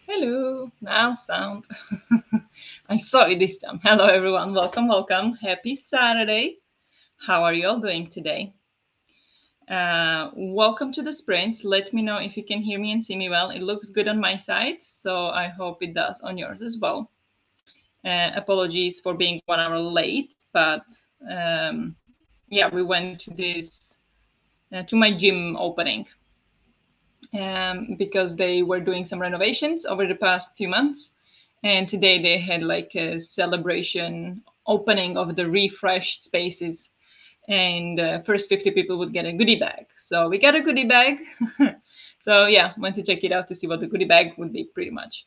Hello, now sound. I saw it this time. Hello, everyone. Welcome, welcome. Happy Saturday. How are you all doing today? Welcome to the sprint. Let me know if you can hear me and see me well. It looks good on my side, so I hope it does on yours as well. Apologies for being 1 hour late, but yeah, we went to this to my gym opening because they were doing some renovations over the past few months. And today they had like a celebration opening of the refreshed spaces. And first 50 people would get a goodie bag. So we got a goodie bag. So yeah, went to check it out to see what the goodie bag would be pretty much.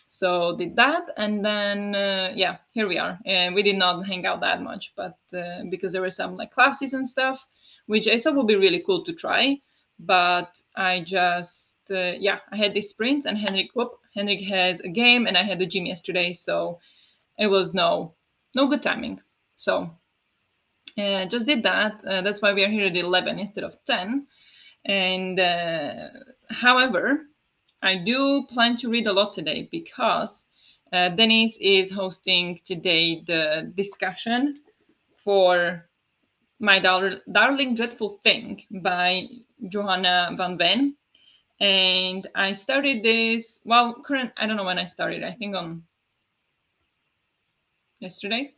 So did that, and then yeah, here we are. And we did not hang out that much, but because there were some like classes and stuff, which I thought would be really cool to try. But I just yeah, I had this sprint, and Henrik has a game, and I had the gym yesterday, so it was no good timing. So just did that. That's why we are here at 11 instead of 10. And however, I do plan to read a lot today because Denise is hosting today the discussion for My Darling Dreadful Thing by Johanna van Ven. And I started this, I don't know when I started, I think on yesterday.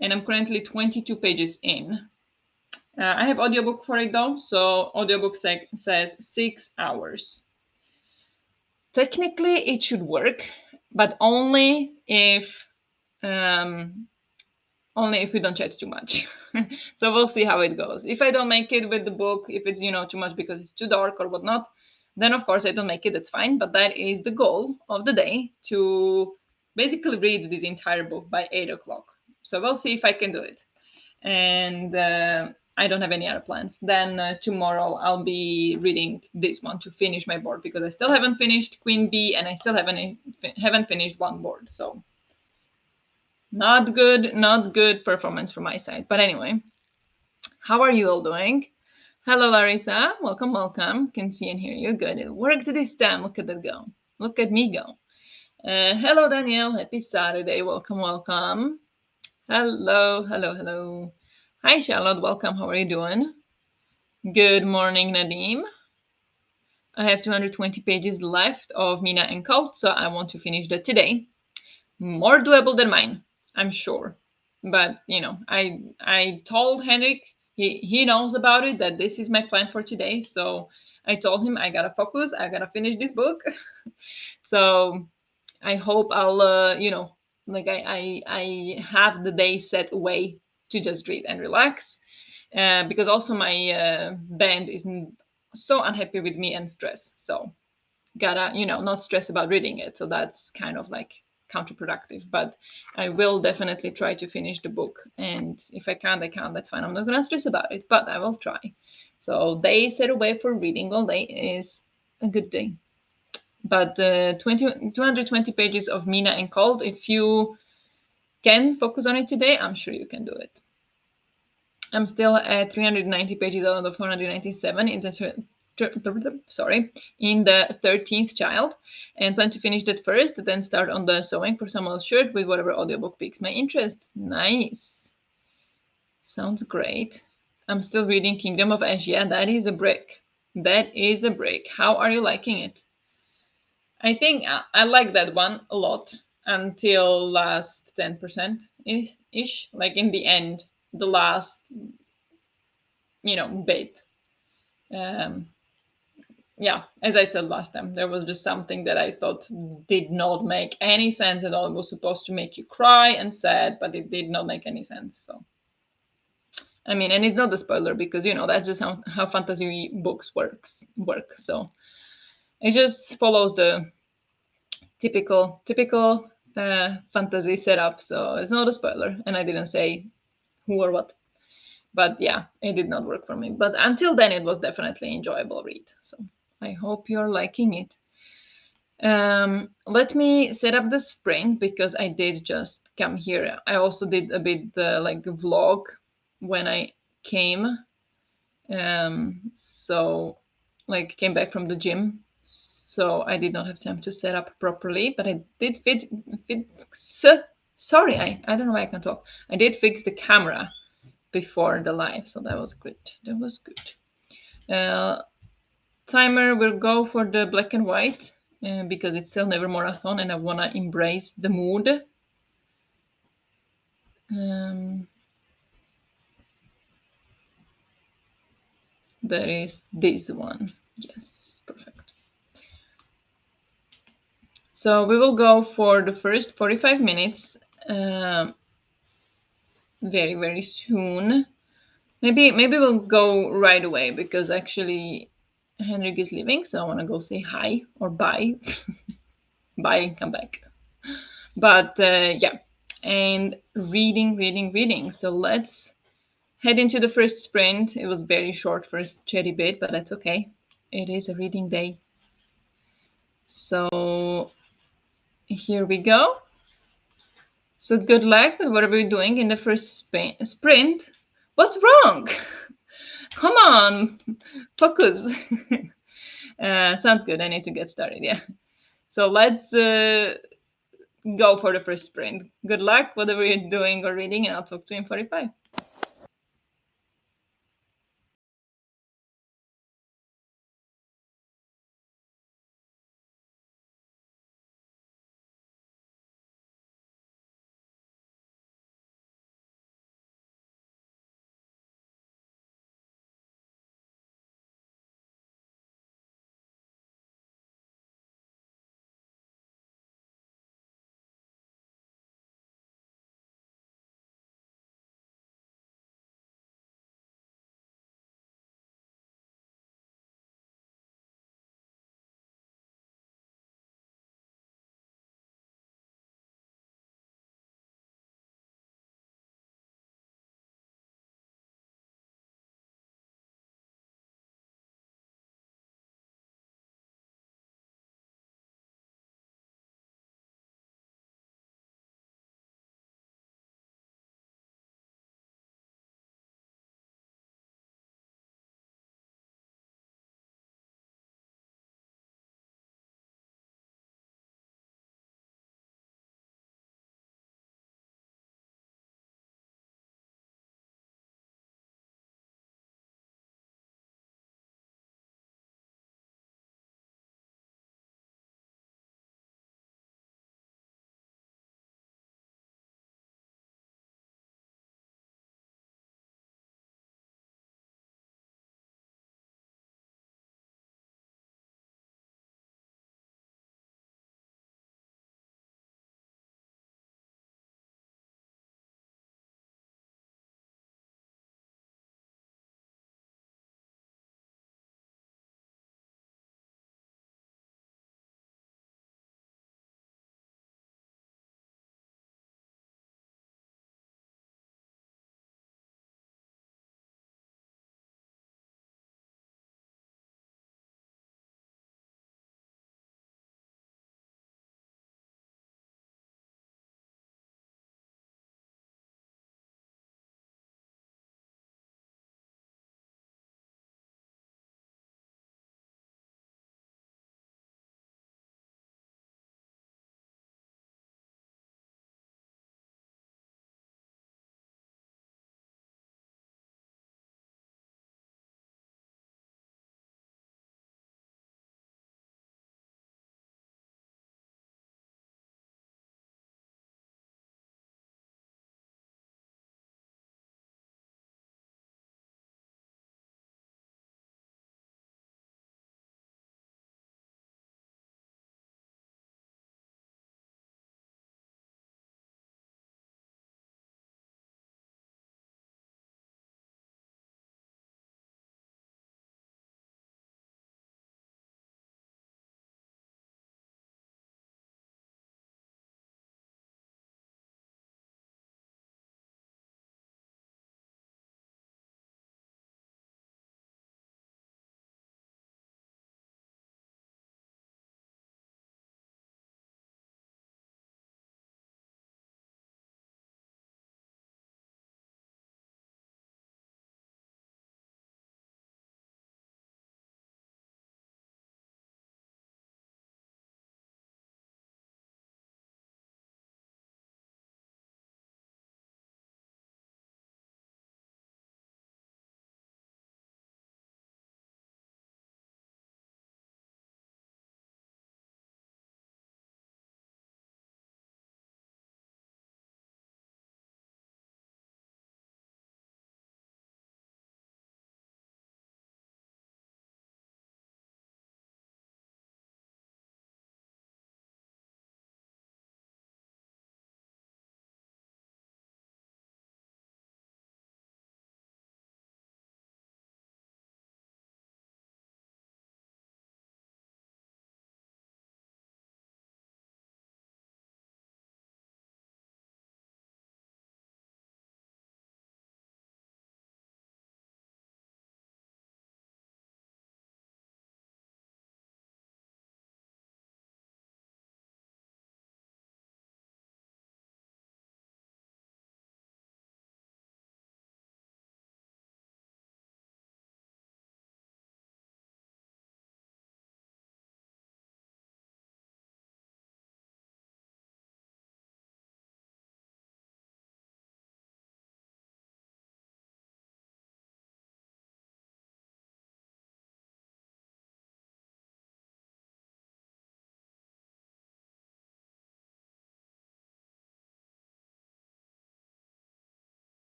And I'm currently 22 pages in. I have audiobook for it though, so audiobook says 6 hours. Technically, it should work, but um, only if we don't chat too much. So we'll see how it goes. If I don't make it with the book, if it's too much because it's too dark or whatnot, then of course I don't make it. That's fine. But that is the goal of the day, to basically read this entire book by 8 o'clock. So we'll see if I can do it. And I don't have any other plans. Then tomorrow I'll be reading this one to finish my board because I still haven't finished Queen Bee and I still haven't finished one board. So not good performance from my side. But anyway, how are you all doing? Hello, Larissa. Welcome, welcome. Can see and hear you. Good. It worked this time. Look at that go. Look at me go. Hello, Danielle. Happy Saturday. Welcome, welcome. Hello, hello, hello. Hi, Charlotte. Welcome. How are you doing? Good morning, Nadim. I have 220 pages left of Mina and Cult, so I want to finish that today. More doable than mine, I'm sure. But I told Henrik, he knows about it, that this is my plan for today. So I told him I gotta focus, I gotta finish this book. So I hope I'll like I have the day set away to just read and relax. Because also my band is so unhappy with me and stress. So gotta not stress about reading it. So that's kind of like counterproductive. But I will definitely try to finish the book. And if I can't, I can't. That's fine. I'm not gonna stress about it, but I will try. So day set away for reading all day is a good day. But 220 pages of Mina and Cold, if you can focus on it today, I'm sure you can do it. I'm still at 390 pages out of 497 in the 13th child, and plan to finish that first, then start on the sewing for someone's shirt with whatever audiobook piques my interest. Nice. Sounds great. I'm still reading Kingdom of Ash. Yeah, that is a brick. That is a brick. How are you liking it? I think I like that one a lot until last 10% ish. Like in the end, the last, bit. Um, yeah, as I said last time, there was just something that I thought did not make any sense at all. It was supposed to make you cry and sad, but it did not make any sense. So, I mean, and it's not a spoiler because that's just how fantasy books work. So it just follows the typical fantasy setup. So it's not a spoiler, and I didn't say who or what. But yeah, it did not work for me. But until then, it was definitely enjoyable read. So I hope you're liking it. Let me set up the spring because I did just come here. I also did a bit like a vlog when I came. So like came back from the gym. so I did not have time to set up properly. But I did fix. Sorry, I don't know why I can't talk. I did fix the camera before the live, so that was good. That was good. Timer will go for the black and white because it's still Nevermore-athon and I want to embrace the mood. That is this one. Yes, perfect. So we will go for the first 45 minutes very, very soon. Maybe we'll go right away because actually Henrik is leaving, so I want to go say hi or bye. Bye and come back. But yeah, and reading. So let's head into the first sprint. It was very short first chatty bit, but that's okay. It is a reading day. So here we go. So good luck with whatever you're doing in the first sprint. What's wrong? Come on, focus. Sounds good. I need to get started. Yeah. So let's go for the first sprint. Good luck, whatever you're doing or reading, and I'll talk to you in 45.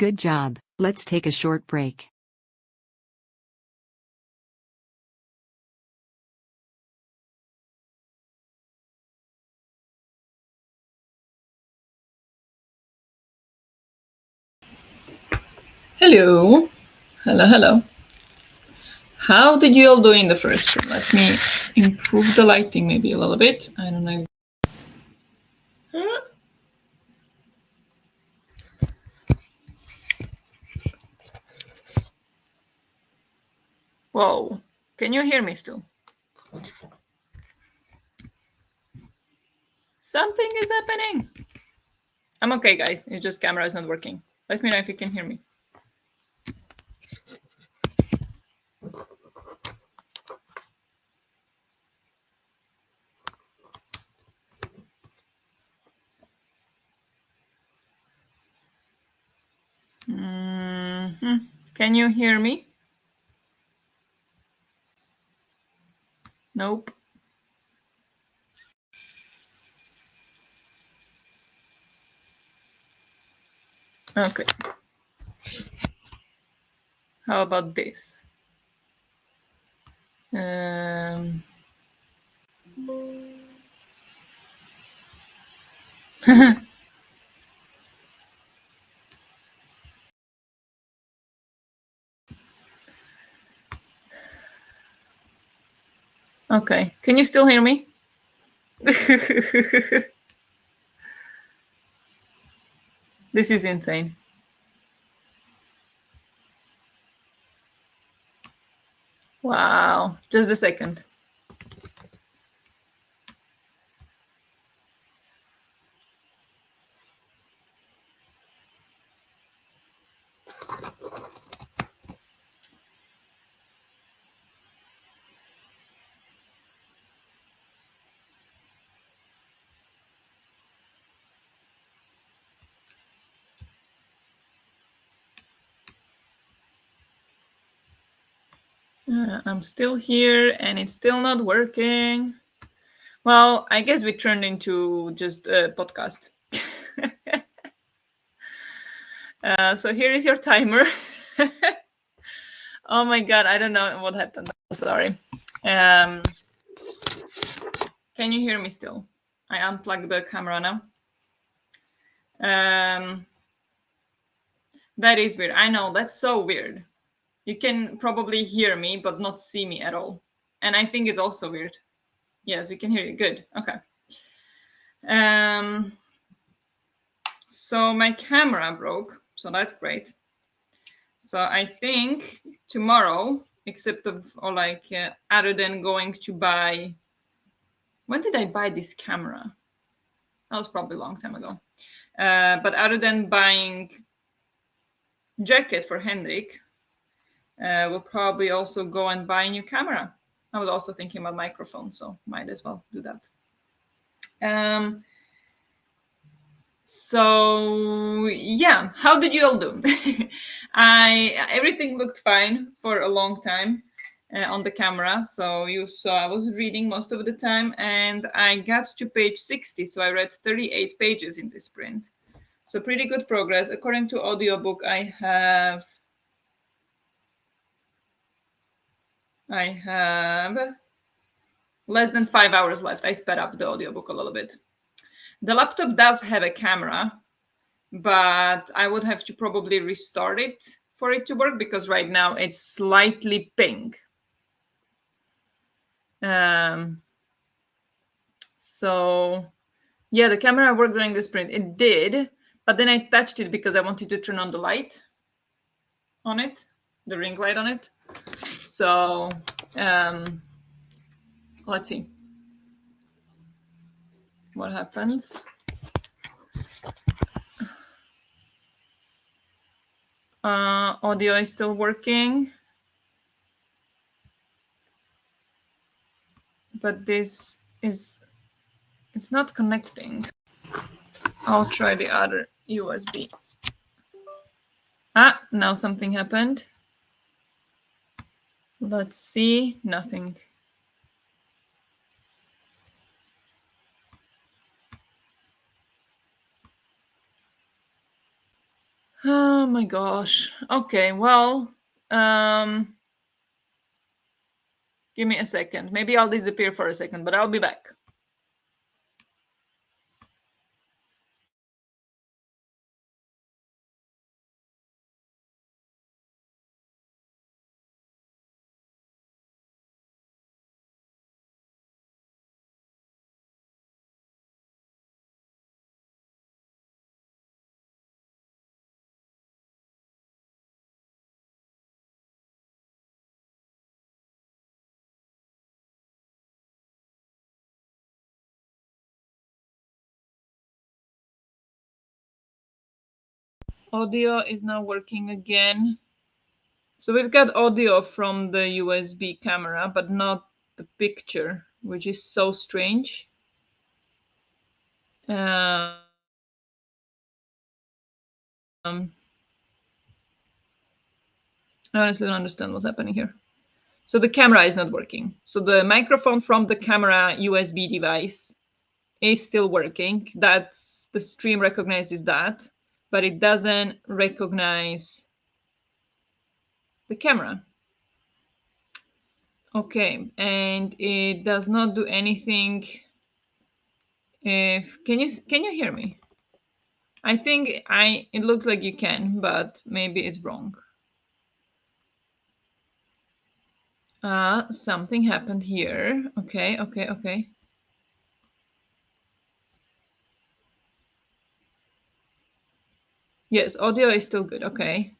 Good job. Let's take a short break. Hello. Hello, hello. How did you all do in the first stream? Let me improve the lighting maybe a little bit. I don't know. Whoa. Can you hear me still? Something is happening. I'm okay, guys. It's just camera is not working. Let me know if you can hear me. Can you hear me? Nope. Okay. How about this? Okay. Can you still hear me? This is insane. Wow. Just a second. I'm still here and it's still not working. Well, I guess we turned into just a podcast. So here is your timer. Oh my god, I don't know what happened. Sorry. Can you hear me still? I unplugged the camera now. That is weird. I know, that's so weird. You can probably hear me, but not see me at all. And I think it's also weird. Yes, we can hear you. Good. Okay. So my camera broke, so that's great. So I think tomorrow, except other than going to buy. When did I buy this camera? That was probably a long time ago. But other than buying jacket for Hendrik, we'll probably also go and buy a new camera. I was also thinking about microphone, so might as well do that. So yeah, how did you all do? Everything looked fine for a long time on the camera. So you saw I was reading most of the time, and I got to page 60. So I read 38 pages in this sprint. So pretty good progress. According to audiobook, I have less than 5 hours left. I sped up the audiobook a little bit. The laptop does have a camera, but I would have to probably restart it for it to work because right now it's slightly pink. So yeah, the camera worked during the sprint. It did, but then I touched it because I wanted to turn on the light on it, the ring light on it. So let's see what happens. Audio is still working, but it's not connecting. I'll try the other USB. Now something happened. Let's see, nothing. Oh my gosh. Okay, well, um, give me a second. Maybe I'll disappear for a second, but I'll be back. Audio is now working again. So we've got audio from the USB camera, but not the picture, which is so strange. I honestly don't understand what's happening here. So the camera is not working. So the microphone from the camera USB device is still working. That's the stream recognizes that, but it doesn't recognize the camera. Okay, and it does not do anything. If can you hear me? I think I it looks like you can, but maybe it's wrong. Something happened here. Okay, okay, okay. Yes, audio is still good. Okay.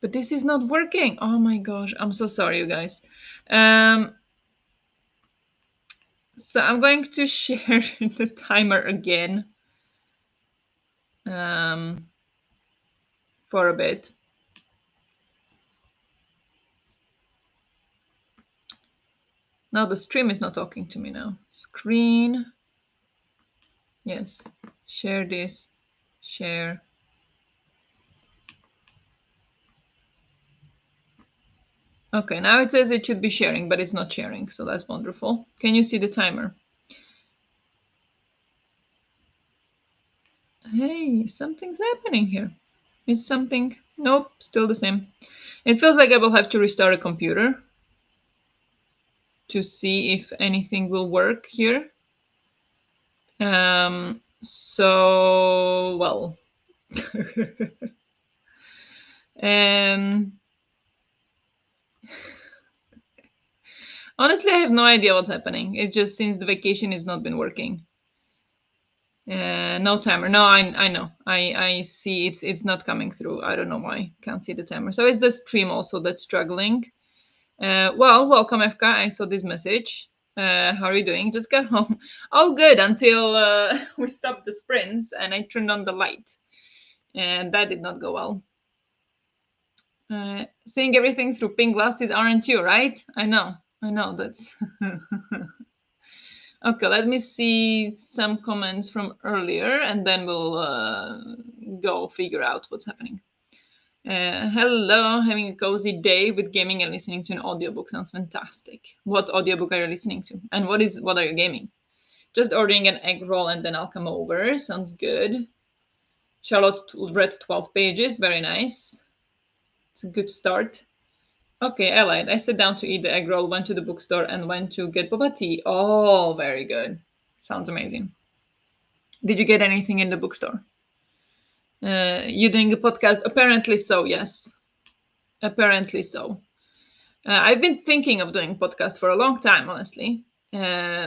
But this is not working. Oh my gosh, I'm so sorry, you guys. Um, so I'm going to share the timer again um, for a bit. Now the stream is not talking to me now. Screen. Yes. Share this. Share. Okay, now it says it should be sharing, but it's not sharing. So that's wonderful. Can you see the timer? Hey, something's happening here. Is something? Nope, still the same. It feels like I will have to restart a computer to see if anything will work here. Well, um, honestly, I have no idea what's happening. It's just since the vacation has not been working. No timer. No, I know. I see it's not coming through. I don't know why. Can't see the timer. So it's the stream also that's struggling. Well, welcome, FK. I saw this message. How are you doing? Just got home. All good until we stopped the sprints and I turned on the light. And that did not go well. Seeing everything through pink glasses, aren't you? Right? I know. I know. That's okay. Let me see some comments from earlier, and then we'll go figure out what's happening. Hello, having a cozy day with gaming and listening to an audiobook sounds fantastic. What audiobook are you listening to? And what are you gaming? Just ordering an egg roll and then I'll come over. Sounds good. Charlotte read 12 pages. Very nice. It's a good start. Okay, I lied. I sat down to eat the egg roll, went to the bookstore, and went to get boba tea. Oh, very good. Sounds amazing. Did you get anything in the bookstore? You doing a podcast? Apparently so, yes. Apparently so. I've been thinking of doing podcast for a long time, honestly.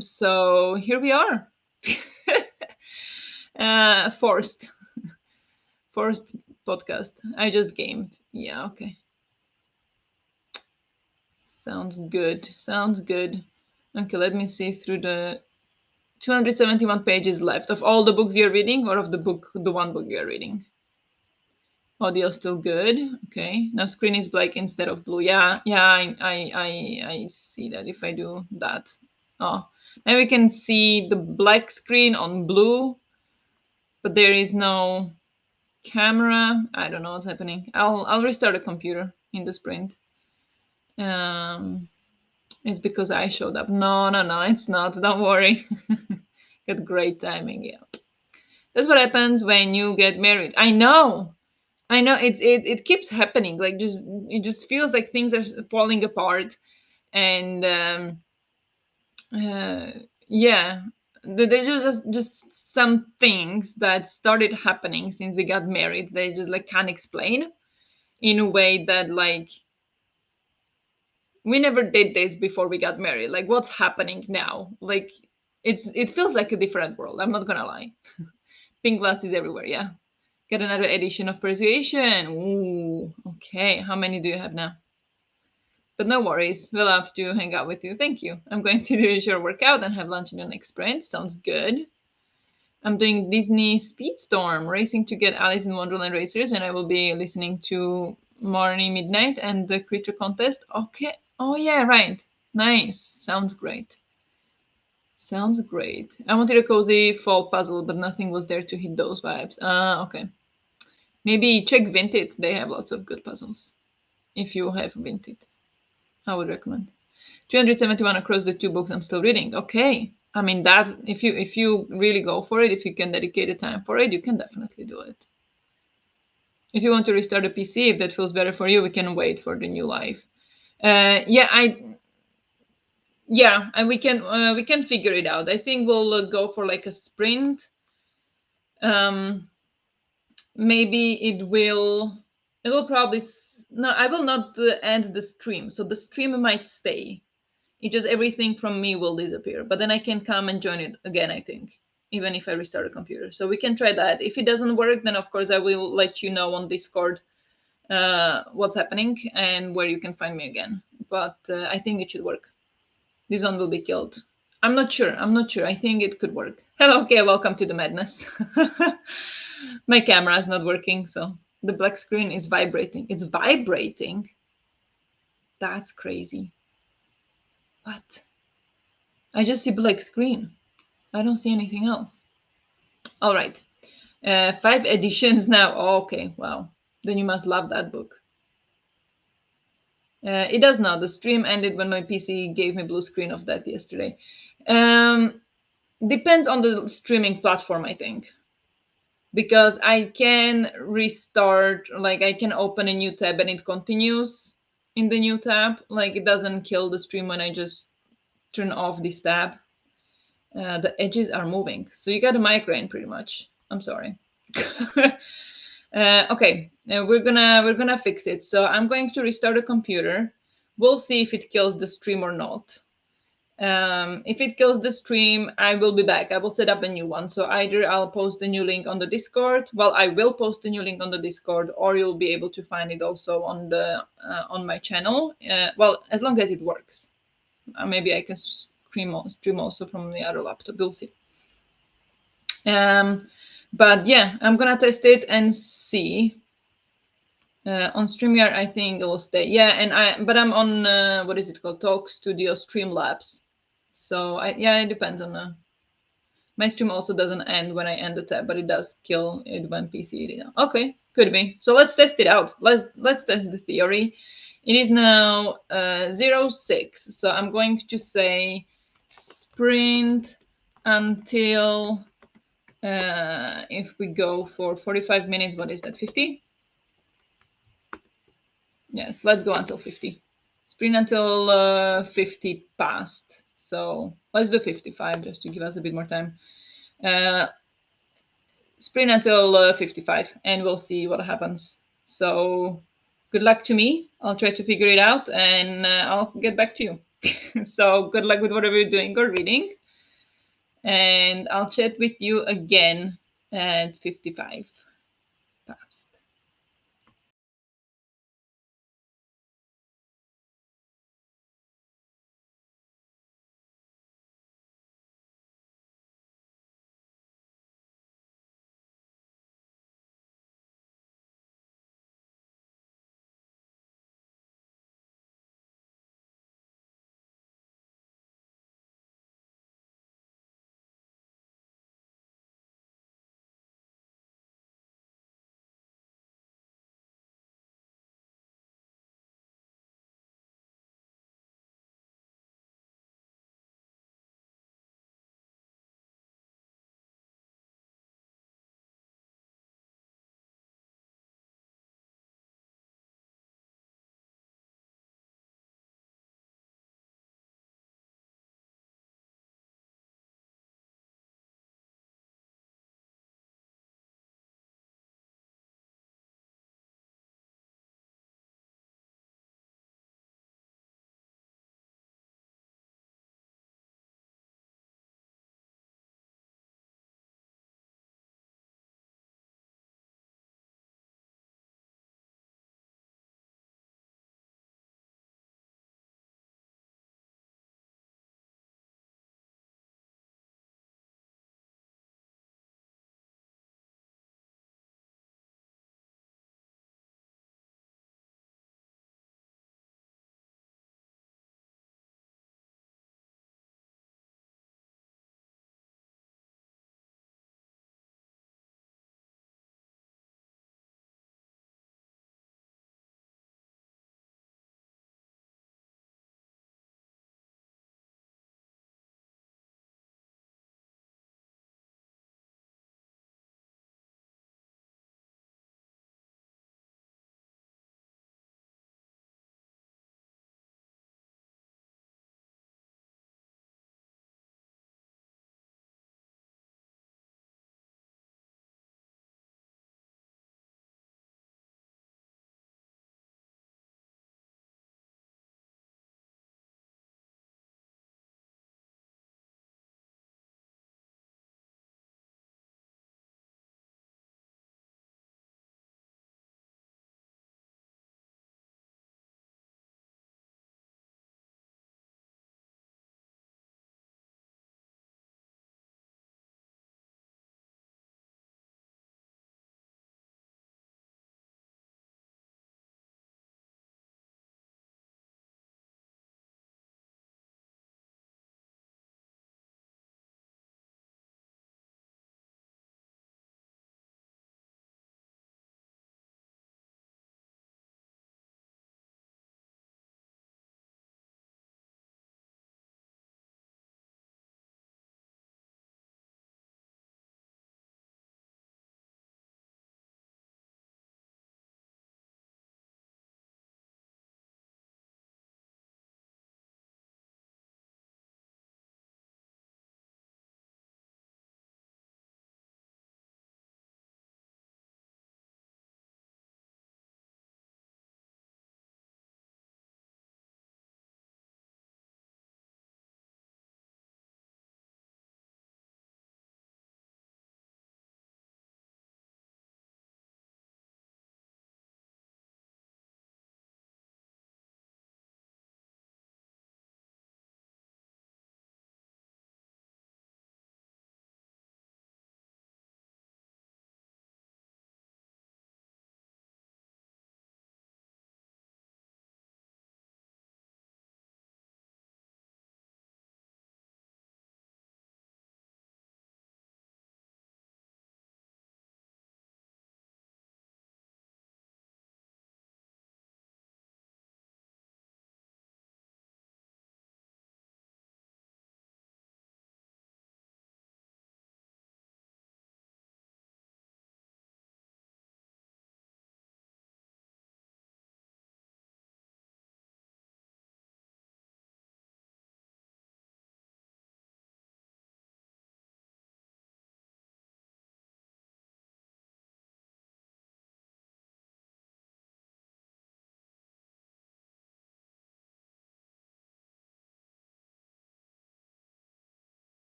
So here we are. Forced. Forced podcast. I just gamed. Yeah, okay. Sounds good. Sounds good. Okay, let me see through the 271 pages left of all the books you're reading or of the one book you're reading. Audio still good. Okay, now screen is black instead of blue. Yeah, I see that if I do that. Oh, now we can see the black screen on blue, but there is no camera. I don't know what's happening. I'll restart the computer in the sprint. um it's because I showed up. No, it's not, don't worry. Got great timing. Yeah. That's what happens when you get married. I know. I know it keeps happening. Like just it just feels like things are falling apart, and uh, yeah, there's just some things that started happening since we got married. They just like can't explain in a way that like we never did this before we got married. Like what's happening now? Like it feels like a different world. I'm not gonna lie. Pink glasses everywhere. Yeah. Get another edition of Persuasion. Ooh, okay. How many do you have now? But no worries. We'll have to hang out with you. Thank you. I'm going to do a short workout and have lunch in the next sprint. Sounds good. I'm doing Disney Speedstorm, racing to get Alice in Wonderland racers, and I will be listening to Marnie Midnight and the Creature Contest. Okay. Oh, yeah, right. Nice. Sounds great. Sounds great. I wanted a cozy fall puzzle, but nothing was there to hit those vibes. Okay. Maybe check Vinted. They have lots of good puzzles. If you have Vinted, I would recommend. 271 across the two books I'm still reading. Okay. I mean that if you really go for it, if you can dedicate the time for it, you can definitely do it. If you want to restart a PC, if that feels better for you, we can wait for the new life. Yeah, and we can figure it out. I think we'll go for like a sprint. Um, maybe it will probably no, I will not end the stream, so the stream might stay. It just everything from me will disappear, but then I can come and join it again, I think, even if I restart a computer. So we can try that. If it doesn't work, then of course I will let you know on Discord what's happening and where you can find me again. But I think it should work. This one will be killed. I'm not sure. I think it could work. Hello, okay, welcome to the madness. My camera is not working, so the black screen is vibrating. It's vibrating. That's crazy. What? I just see black screen. I don't see anything else. All right. 5 editions now. Oh, okay, wow. Then you must love that book. It does now. The stream ended when my PC gave me blue screen of that yesterday. Um, Depends on the streaming platform, I think. Because I can restart, like I can open a new tab and it continues in the new tab. Like it doesn't kill the stream when I just turn off this tab. The edges are moving, so you got a migraine pretty much. I'm sorry. Okay, we're gonna fix it. So I'm going to restart the computer. We'll see if it kills the stream or not. If it kills the stream, I will be back. I will set up a new one. So either I'll post a new link on the Discord. Well, I will post a new link on the Discord, or you'll be able to find it also on my channel. Well, as long as it works. Maybe I can stream also from the other laptop. We'll see. But yeah, I'm gonna test it and see. On StreamYard, I think it will stay. Yeah, but I'm on what is it called? Talk Studio Streamlabs. So yeah, it depends on my stream also doesn't end when I end the tab, but it does kill it when PC. Okay, could be. So let's test it out. Let's test the theory. It is now 06. So I'm going to say sprint until if we go for 45 minutes, what is that? 50? Yes, let's go until 50. Sprint until 50 past. So let's do 55 just to give us a bit more time. Uh, Sprint until 55 and we'll see what happens. So good luck to me. I'll try to figure it out and I'll get back to you. So good luck with whatever you're doing or reading. And I'll chat with you again at 55 past.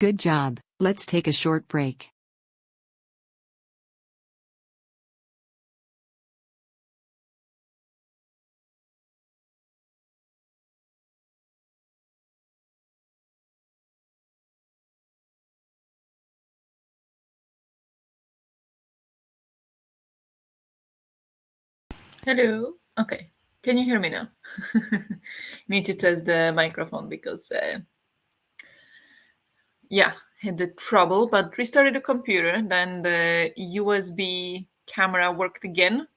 Good job. Let's take a short break. Hello. Okay. Can you hear me now? Need to test the microphone because, yeah, had the trouble, but restarted the computer. Then the USB camera worked again,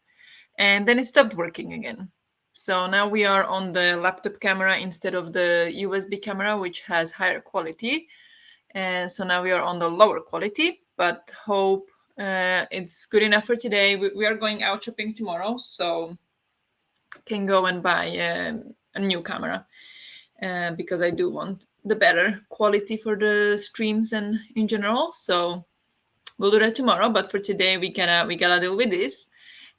and then it stopped working again. So now we are on the laptop camera instead of the USB camera, which has higher quality. And so now we are on the lower quality, but hope it's good enough for today. We are going out shopping tomorrow, so can go and buy a new camera because I do want the better quality for the streams and in general. So we'll do that tomorrow. But for today, we gotta deal with this.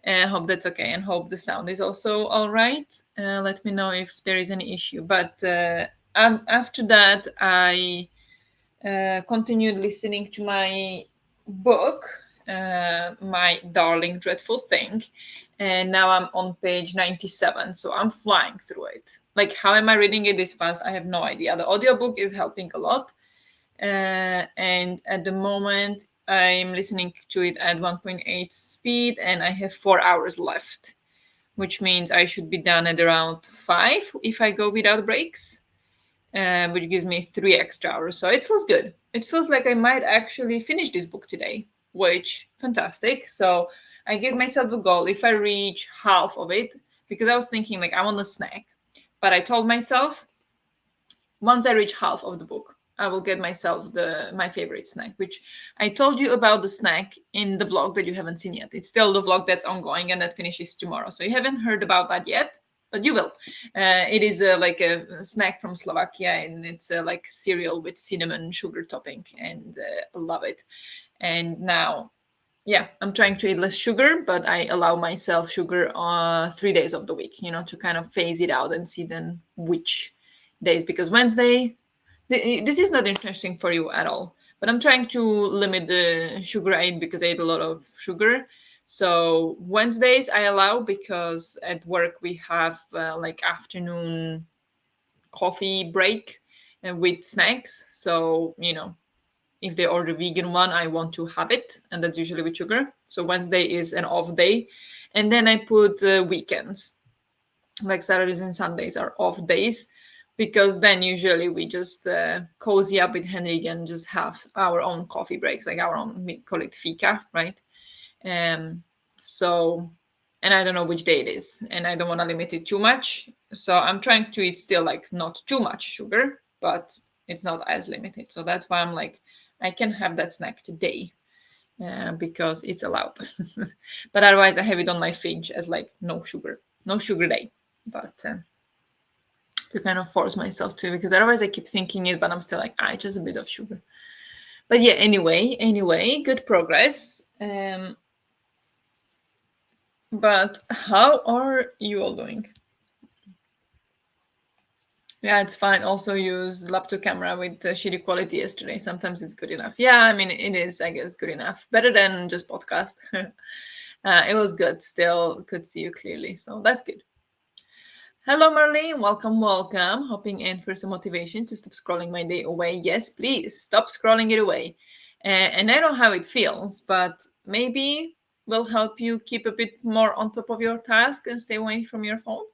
Hope that's okay, and hope the sound is also all right. Let me know if there is any issue. But after that, I continued listening to my book, My Darling Dreadful Thing, and now I'm on page 97, so I'm flying through it. Like, how am I reading it this fast? I have no idea. The audiobook is helping a lot, and at the moment, I'm listening to it at 1.8 speed, and I have 4 hours left, which means I should be done at around 5 if I go without breaks, which gives me 3 extra hours. So it feels good. It feels like I might actually finish this book today, which fantastic. So I gave myself a goal if I reach half of it, because I was thinking like I want a snack, but I told myself once I reach half of the book, I will get myself the my favorite snack, which I told you about the snack in the vlog that you haven't seen yet. It's still the vlog that's ongoing and that finishes tomorrow. So you haven't heard about that yet, but you will. It is like a snack from Slovakia, and it's like cereal with cinnamon sugar topping, and I love it. And now, yeah, I'm trying to eat less sugar, but I allow myself sugar 3 days of the week, to kind of phase it out and see then which days. Because Wednesday, this is not interesting for you at all, but I'm trying to limit the sugar I eat because I eat a lot of sugar. So Wednesdays I allow because at work we have like afternoon coffee break and with snacks. So, if they order vegan one, I want to have it, and that's usually with sugar. So Wednesday is an off day, and then I put weekends, like Saturdays and Sundays are off days, because then usually we just cozy up with Henrik and just have our own coffee breaks, like our own, we call it fika, right? Um, so, and I don't know which day it is, and I don't want to limit it too much. So I'm trying to eat still like not too much sugar, but it's not as limited. So that's why I'm like, I can have that snack today because it's allowed. But otherwise, I have it on my fridge as like no sugar day. But to kind of force myself to, because otherwise I keep thinking it, but I'm still like, just a bit of sugar. But yeah, anyway, good progress. But how are you all doing? Yeah, it's fine. Also use laptop camera with shitty quality yesterday. Sometimes it's good enough. Yeah, I mean, it is, I guess, good enough. Better than just podcast. It was good. Still could see you clearly. So that's good. Hello, Marlene. Welcome. Hopping in for some motivation to stop scrolling my day away. Yes, please stop scrolling it away. And I know how it feels, but maybe will help you keep a bit more on top of your task and stay away from your phone.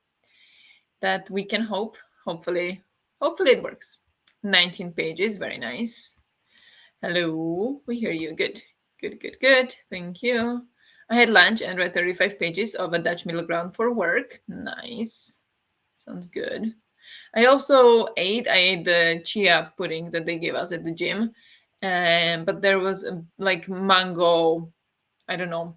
That we can hope. Hopefully it works. 19 pages. Very nice. Hello. We hear you. Good. Thank you. I had lunch and read 35 pages of a Dutch middle ground for work. Nice. Sounds good. I ate the chia pudding that they gave us at the gym. But there was like mango, I don't know,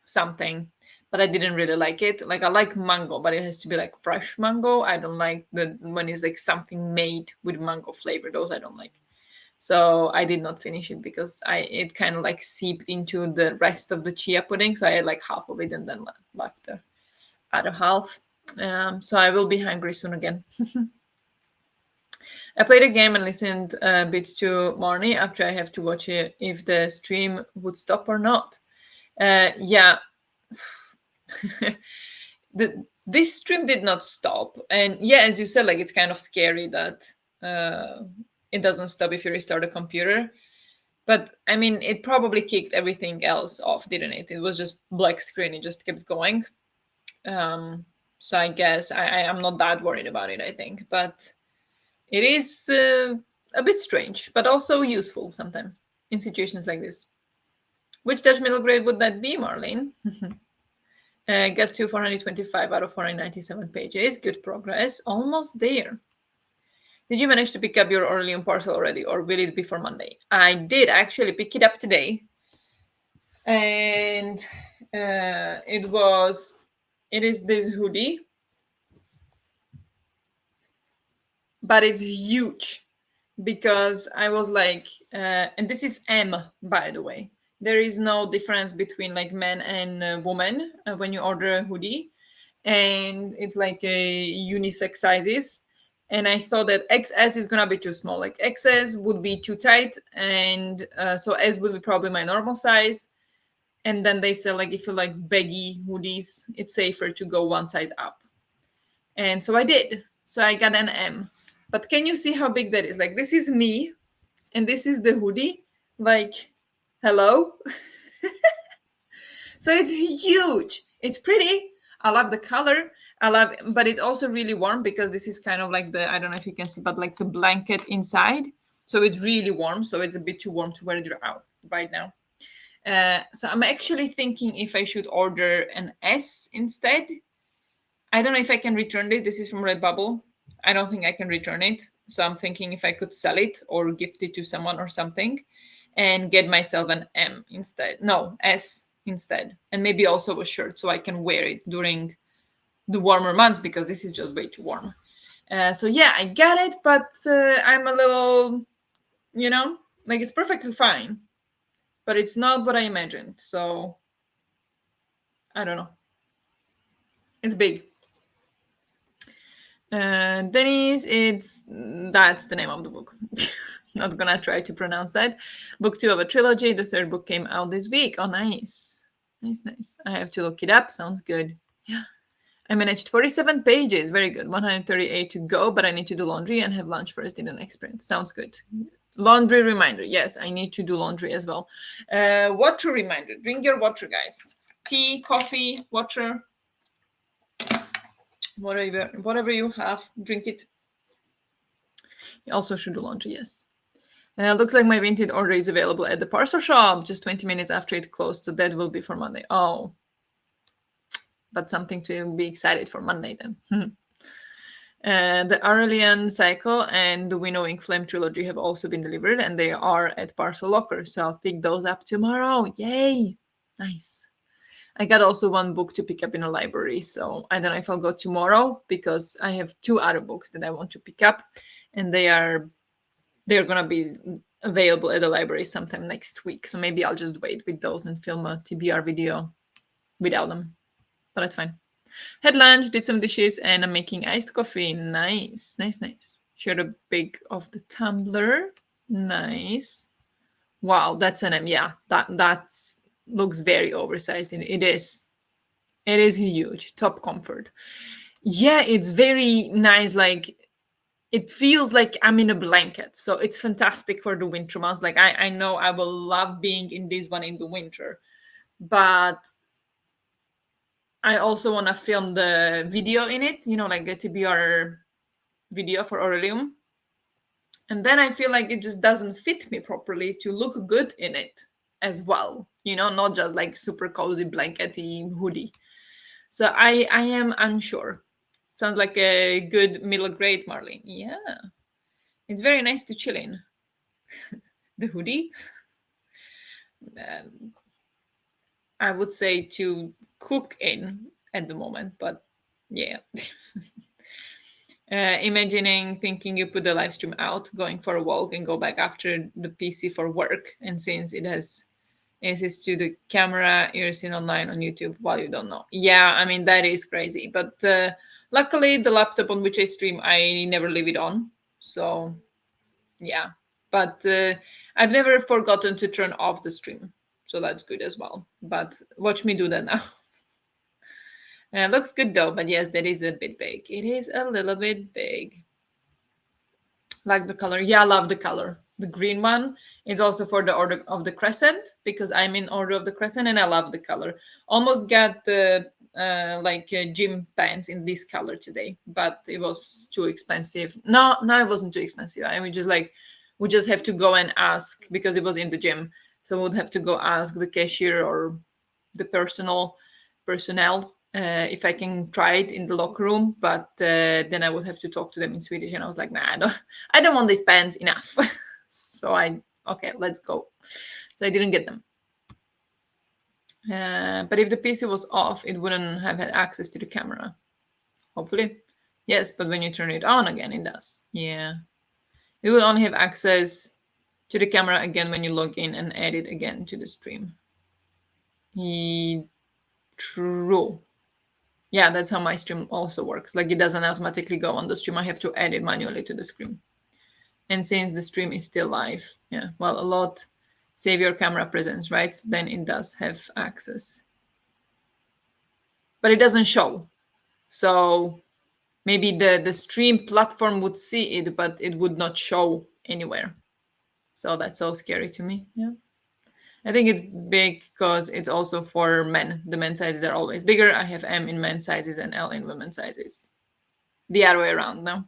something, but I didn't really like it. Like, I like mango, but it has to be like fresh mango. I don't like the when it's like something made with mango flavor. Those I don't like. So I did not finish it because it kind of like seeped into the rest of the chia pudding. So I had like half of it and then left the other half. So I will be hungry soon again. I played a game and listened bits to Marnie after I have to watch it if the stream would stop or not. Yeah, this stream did not stop, and yeah, as you said, like it's kind of scary that uh, it doesn't stop if you restart a computer. But I mean, it probably kicked everything else off, didn't it? It was just black screen. It just kept going. Um, so I guess I am not that worried about it. I think, but it is a bit strange, but also useful sometimes in situations like this. Which Dutch middle grade would that be, Marlene? Get to 425 out of 497 pages. Good progress. Almost there. Did you manage to pick up your Orlean parcel already, or will it be for Monday? I did actually pick it up today, and it is this hoodie, but it's huge because I was like, and this is M, by the way. There is no difference between like men and women when you order a hoodie, and it's like a unisex sizes. And I thought that XS is gonna be too small. Like XS would be too tight, and so S would be probably my normal size. And then they said like if you like baggy hoodies, it's safer to go one size up. And so I did. So I got an M. But can you see how big that is? Like this is me, and this is the hoodie. Like, hello. So it's huge. It's pretty. I love the color. I love, but it's also really warm because this is kind of like the, I don't know if you can see, but like the blanket inside. So it's really warm. So it's a bit too warm to wear it out right now. So I'm actually thinking if I should order an S instead. I don't know if I can return this. This is from Redbubble. I don't think I can return it. So I'm thinking if I could sell it or gift it to someone or something and get myself an M instead. No, S instead. And maybe also a shirt so I can wear it during the warmer months because this is just way too warm. So yeah, I got it, but I'm a little, like it's perfectly fine, but it's not what I imagined. So I don't know. It's big. Denise, that's the name of the book. Not gonna try to pronounce that. Book 2 of a trilogy. The third book came out this week. Oh, nice. Nice, nice. I have to look it up. Sounds good. Yeah. I managed 47 pages. Very good. 138 to go, but I need to do laundry and have lunch first in the next sprint. Sounds good. Laundry reminder. Yes, I need to do laundry as well. Water reminder. Drink your water, guys. Tea, coffee, water, whatever you have, drink it. You also should do laundry, yes. Looks like my vintage order is available at the parcel shop just 20 minutes after it closed, so that will be for Monday. Oh, but something to be excited for Monday then. The Aurelian Cycle and the Winnowing Flame trilogy have also been delivered, and they are at parcel locker, so I'll pick those up tomorrow. Yay! Nice. I got also one book to pick up in a library, so I don't know if I'll go tomorrow because I have two other books that I want to pick up, and they're gonna be available at the library sometime next week. So maybe I'll just wait with those and film a TBR video without them. But that's fine. Had lunch, did some dishes, and I'm making iced coffee. Nice, nice, nice. Shared a big of the tumbler. Nice. Wow, that's an M. Yeah, that looks very oversized. And it is. It is huge. Top comfort. Yeah, it's very nice. Like it feels like I'm in a blanket. So it's fantastic for the winter months. Like I know I will love being in this one in the winter, but I also want to film the video in it, like a TBR video for Aurelium. And then I feel like it just doesn't fit me properly to look good in it as well, not just like super cozy blankety hoodie. So I am unsure. Sounds like a good middle grade, Marlene. Yeah. It's very nice to chill in. The hoodie, um, I would say to cook in at the moment, but yeah. Imagining thinking you put the live stream out, going for a walk, and go back after the PC for work, and since it has access to the camera, you're seen online on YouTube while you don't know. Yeah, I mean that is crazy, but luckily the laptop on which I stream, I never leave it on. So yeah, but I've never forgotten to turn off the stream, so that's good as well. But watch me do that now. It looks good though, but yes, that is a bit big. It is a little bit big. Like the color. Yeah, I love the color. The green one is also for the Order of the Crescent because I'm in Order of the Crescent and I love the color. Almost got the gym pants in this color today, but it was too expensive. No, it wasn't too expensive. I would just we just have to go and ask because it was in the gym. So we would have to go ask the cashier or the personnel if I can try it in the locker room, but then I would have to talk to them in Swedish, and I was like, nah, I don't want these pants enough. So okay, let's go. So I didn't get them. But if the PC was off, it wouldn't have had access to the camera. Hopefully, yes. But when you turn it on again, it does. Yeah, it will only have access to the camera again when you log in and add it again to the stream. True. Yeah, that's how my stream also works. Like it doesn't automatically go on the stream. I have to add it manually to the stream. And since the stream is still live, yeah, well, a lot save your camera presence, right? So then it does have access. But it doesn't show. So maybe the stream platform would see it, but it would not show anywhere. So that's so scary to me. Yeah. I think it's big because it's also for men. The men's sizes are always bigger. I have M in men's sizes and L in women's sizes. The other way around now.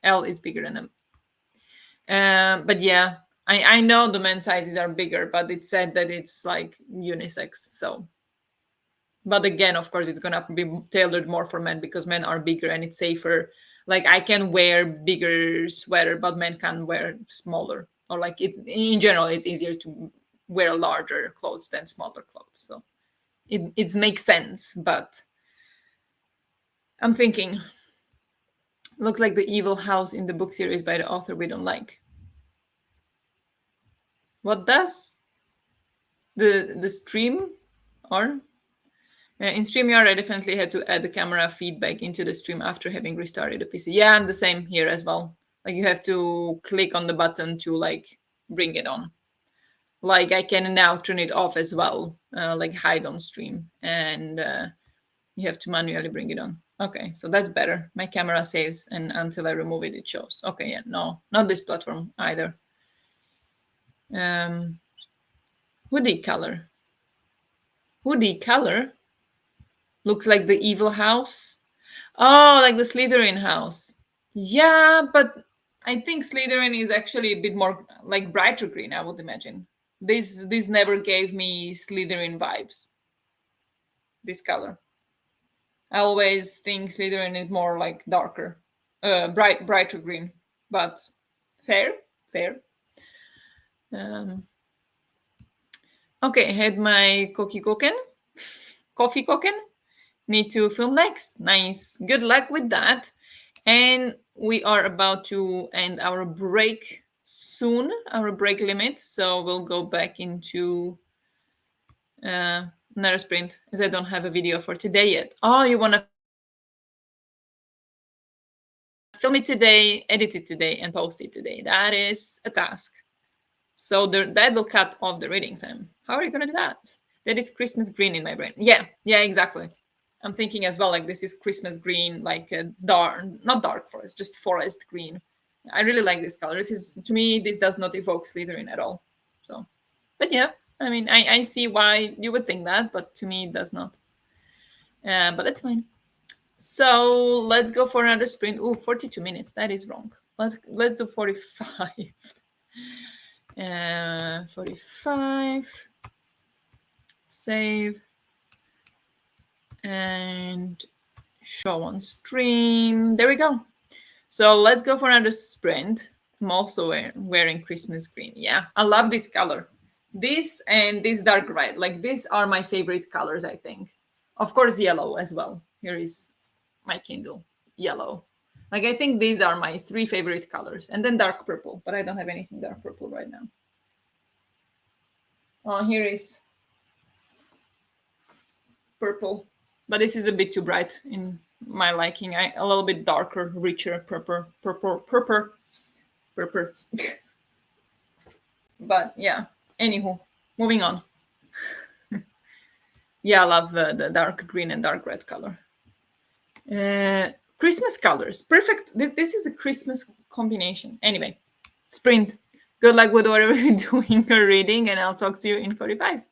L is bigger than M. But yeah, I know the men's sizes are bigger, but it said that it's like unisex. So, but again, of course, it's gonna be tailored more for men because men are bigger and it's safer. Like I can wear bigger sweater, but men can wear smaller. Or like it in general, it's easier to wear larger clothes than smaller clothes. So it makes sense. But I'm thinking, looks like the evil house in the book series by the author we don't like. What does the stream or in StreamYard, I definitely had to add the camera feedback into the stream after having restarted the PC. Yeah, and the same here as well. Like you have to click on the button to like bring it on. Like I can now turn it off as well, like hide on stream, and you have to manually bring it on. Okay, so that's better. My camera saves, and until I remove it, it shows. Okay, yeah, no, not this platform either. Hoodie color. Hoodie color looks like the evil house. Oh, like the Slytherin house. Yeah, but I think Slytherin is actually a bit more like brighter green, I would imagine. This never gave me Slytherin vibes. This color. I always think Slytherin is more like darker, brighter green. But fair, fair. Um, okay, had my coffee koken. Need to film next. Nice. Good luck with that. And we are about to end our break soon, our break limit. So we'll go back into another sprint as I don't have a video for today yet. Oh, you want to film it today, edit it today, and post it today. That is a task. So that will cut off the reading time. How are you going to do that? That is Christmas green in my brain. Yeah, exactly. I'm thinking as well, like this is Christmas green, like dark, not dark forest, just forest green. I really like this color. This is to me, this does not evoke Slytherin at all. So, but yeah, I mean, I see why you would think that, but to me, it does not. But that's fine. So let's go for another sprint. Oh, 42 minutes. That is wrong. Let's do 45. 45. Save and show on stream. There we go. So let's go for another sprint. I'm also wearing Christmas green. Yeah, I love this color. This and this dark red. Like these are my favorite colors, I think. Of course, yellow as well. Here is my Kindle. Yellow. Like I think these are my three favorite colors. And then dark purple, but I don't have anything dark purple right now. Oh, here is purple. But this is a bit too bright in my liking. A little bit darker, richer, purple. But yeah. Anywho, moving on. Yeah, I love the dark green and dark red color. Christmas colors, perfect. This is a Christmas combination. Anyway, sprint. Good luck with whatever you're doing or reading, and I'll talk to you in 45.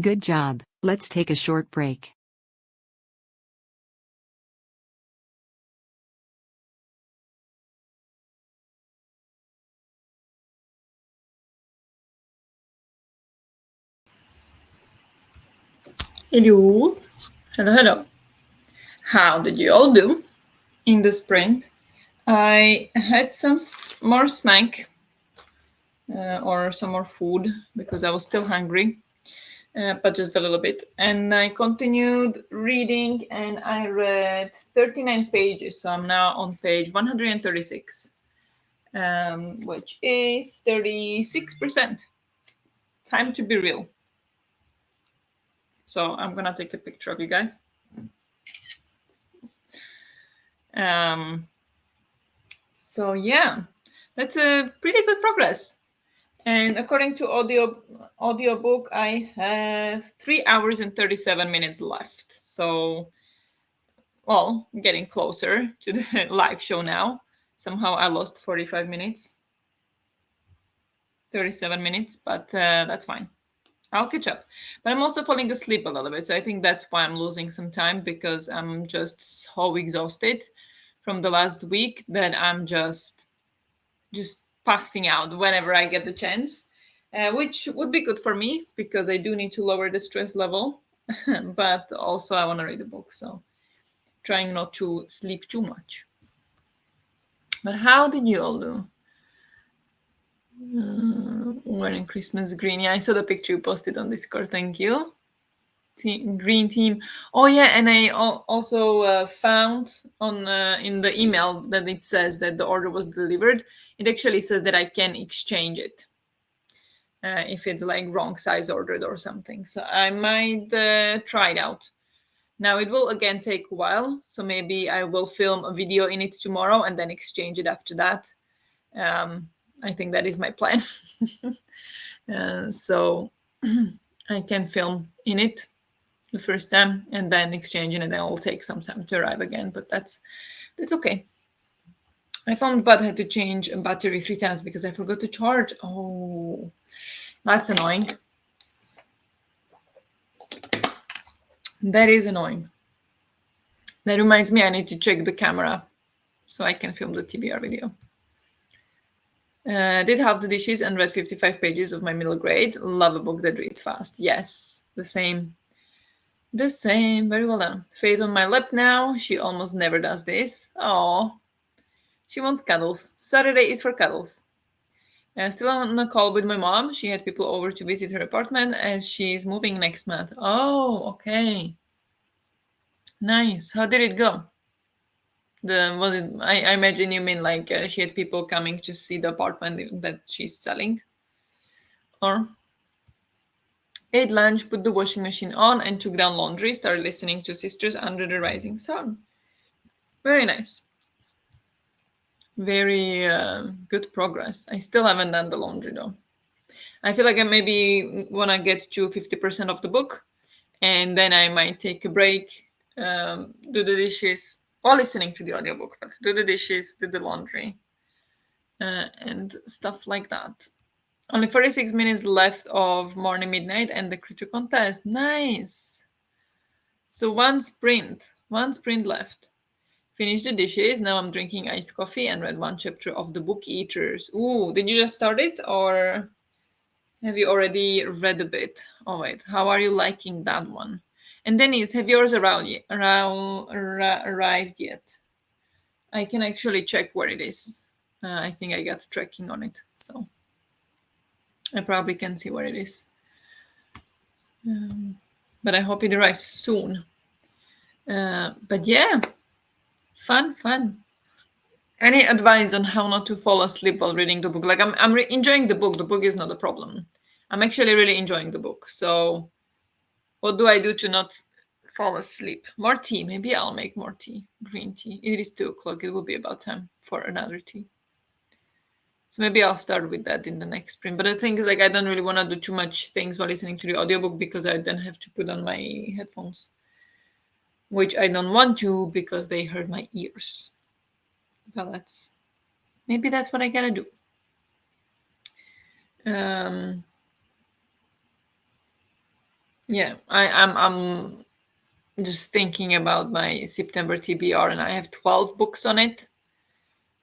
Good job. Let's take a short break. Hello. Hello, hello. How did you all do in the sprint? I had some more snack or some more food because I was still hungry, but just a little bit. And I continued reading and I read 39 pages. So I'm now on page 136, which is 36%. Time to be real. So I'm going to take a picture of you guys. Um, so yeah, that's a pretty good progress. And according to audiobook, I have 3 hours and 37 minutes left. So, well, getting closer to the live show now. Somehow I lost 45 minutes, 37 minutes, but that's fine. I'll catch up. But I'm also falling asleep a little bit. So I think that's why I'm losing some time because I'm just so exhausted from the last week that I'm just passing out whenever I get the chance, which would be good for me because I do need to lower the stress level. But also, I want to read a book, so trying not to sleep too much. But how did you all do? Wearing Christmas green. Yeah, I saw the picture you posted on Discord. Thank you. Green team. Oh yeah, and I also found on in the email that it says that the order was delivered. It actually says that I can exchange it if it's like wrong size ordered or something. So I might try it out. Now it will again take a while, so maybe I will film a video in it tomorrow and then exchange it after that. Um, I think that is my plan. So I can film in it the first time and then exchange it, and then it will take some time to arrive again. But that's okay. I found but I had to change a battery 3 times because I forgot to charge. Oh, that's annoying. That is annoying. That reminds me, I need to check the camera so I can film the TBR video. Did half the dishes and read 55 pages of my middle grade. Love a book that reads fast. Yes, the same. The same. Very well done. Faith on my lap now. She almost never does this. Oh, she wants cuddles. Saturday is for cuddles. Still on a call with my mom. She had people over to visit her apartment as she's moving next month. Oh, okay. Nice. How did it go? I imagine you mean like she had people coming to see the apartment that she's selling, or ate lunch, put the washing machine on, and took down laundry. Started listening to Sisters Under the Rising Sun. Very nice. Very good progress. I still haven't done the laundry though. I feel like I maybe wanna get to 50% of the book, and then I might take a break, do the dishes while listening to the audiobook, but do the dishes, do the laundry, and stuff like that. Only 46 minutes left of morning midnight and the creature contest. Nice. So one sprint left. Finished the dishes. Now I'm drinking iced coffee and read one chapter of the Book Eaters. Ooh, did you just start it or have you already read a bit? Oh wait, how are you liking that one? And Denise, have yours arrived yet? I can actually check where it is. I think I got tracking on it, so I probably can see where it is. But I hope it arrives soon. But yeah, fun. Any advice on how not to fall asleep while reading the book? Like I'm enjoying the book. The book is not a problem. I'm actually really enjoying the book. So what do I do to not fall asleep? More tea. Maybe I'll make more tea. Green tea. It is 2 o'clock. It will be about time for another tea. So maybe I'll start with that in the next sprint. But the thing is, like, I don't really want to do too much things while listening to the audiobook because I then have to put on my headphones, which I don't want to because they hurt my ears. Well, maybe that's what I gotta do. Um, Yeah, I'm just thinking about my September TBR, and I have 12 books on it,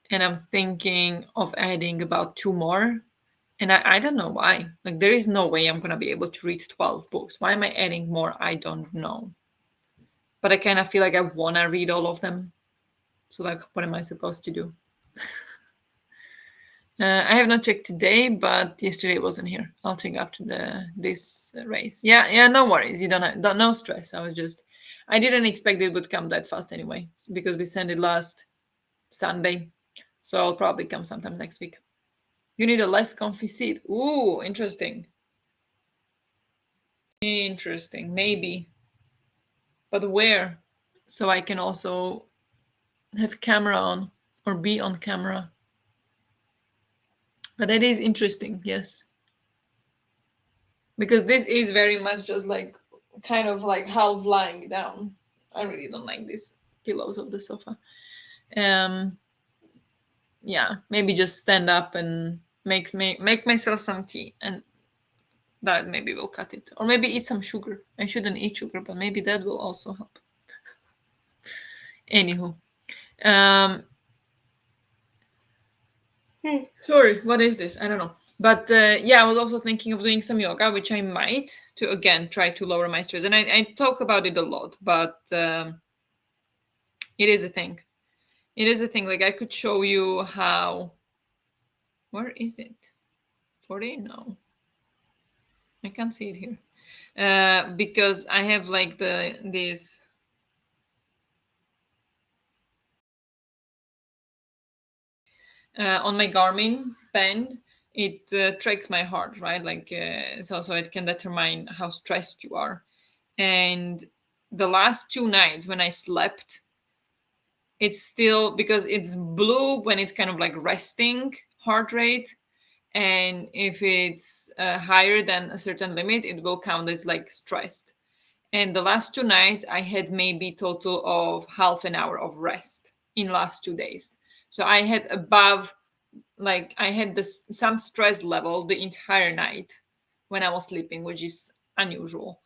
and I'm thinking of adding about two more. And I don't know why. Like, there is no way I'm gonna be able to read 12 books. Why am I adding more? I don't know. But I kind of feel like I wanna read all of them. So, like, what am I supposed to do? I have not checked today, but yesterday it wasn't here. I'll check after this race. Yeah, yeah, no worries. You don't no stress. I didn't expect it would come that fast anyway, because we sent it last Sunday, so I'll probably come sometime next week. You need a less comfy seat. Ooh, interesting. Interesting. Maybe, but where? So I can also have camera on or be on camera. But that is interesting. Yes. Because this is very much just like kind of like half lying down. I really don't like these pillows of the sofa. Um, yeah, maybe just stand up and make myself some tea, and that maybe will cut it. Or maybe eat some sugar. I shouldn't eat sugar, but maybe that will also help. Anywho, um, sorry, what is this? I don't know. But yeah, I was also thinking of doing some yoga, which I might to again try to lower my stress. And I talk about it a lot, but it is a thing. It is a thing. Like, I could show you how. Where is it? 40? No, I can't see it here. Because I have like this. On my Garmin band, it tracks my heart, right? Like, so it can determine how stressed you are. And the last two nights when I slept, it's still, because it's blue when it's kind of like resting heart rate, and if it's higher than a certain limit, it will count as like stressed. And the last two nights I had maybe total of half an hour of rest in last 2 days. So I had above, like, I had this some stress level the entire night when I was sleeping, which is unusual.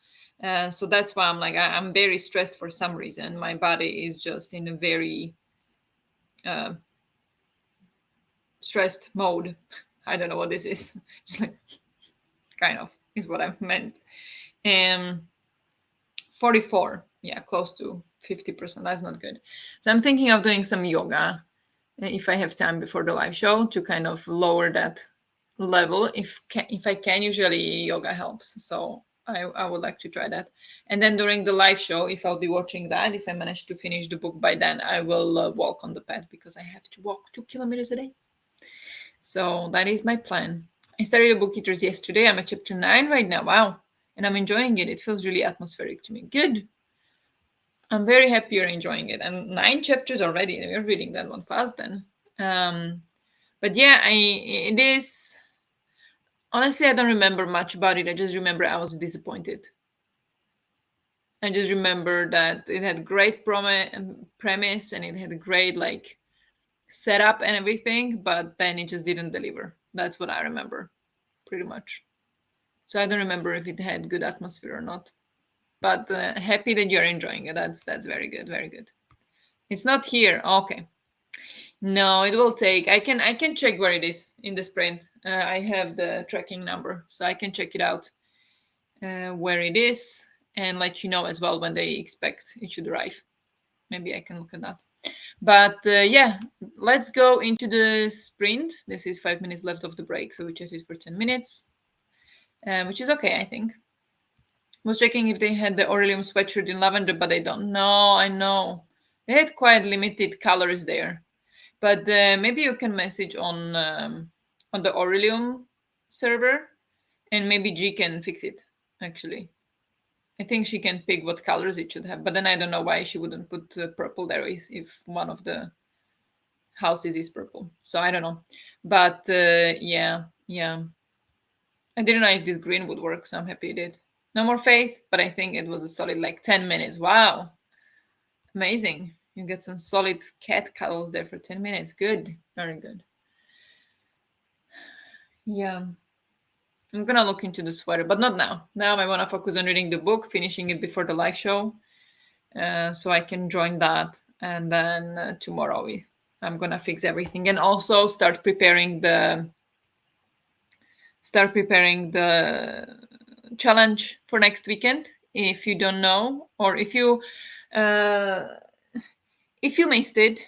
So that's why I'm like, I'm very stressed for some reason. My body is just in a very uh, stressed mode. I don't know what this is. Just like, kind of is what I meant. Um, 44, yeah, close to 50%. That's not good. So I'm thinking of doing some yoga if I have time before the live show to kind of lower that level. If I can, usually yoga helps. So I would like to try that. And then during the live show, if I'll be watching that, if I manage to finish the book by then, I will walk on the pad, because I have to walk 2 kilometers a day. So that is my plan. I started a book eaters yesterday. I'm at chapter 9 right now. Wow. And I'm enjoying it. It feels really atmospheric to me. Good. I'm very happy you're enjoying it. And 9 chapters already. You're reading that one fast then. Um, but yeah, it is. Honestly, I don't remember much about it. I just remember I was disappointed. I just remember that it had great premise, and it had great like setup and everything, but then it just didn't deliver. That's what I remember, pretty much. So I don't remember if it had good atmosphere or not. But happy that you're enjoying it. That's very good, very good. It's not here. Okay. No, it will take. I can check where it is in the sprint. I have the tracking number, so I can check it out where it is, and let you know as well when they expect it should arrive. Maybe I can look at that. But yeah, let's go into the sprint. This is 5 minutes left of the break, so we chatted for 10 minutes, which is okay, I think. Was checking if they had the Aurelium sweatshirt in lavender, but they don't. No, I know. They had quite limited colors there. But maybe you can message on the Aurelium server, and maybe G can fix it, actually. I think she can pick what colors it should have, but then I don't know why she wouldn't put purple there if one of the houses is purple. So I don't know. But yeah, yeah. I didn't know if this green would work, so I'm happy it did. No more faith, but I think it was a solid like 10 minutes. Wow. Amazing. You get some solid cat cuddles there for 10 minutes. Good. Very good. Yeah. I'm gonna look into the sweater, but not now. Now I want to focus on reading the book, finishing it before the live show, so I can join that, and then tomorrow I'm gonna fix everything and also start preparing the challenge for next weekend. If you don't know, or uh, if you missed it,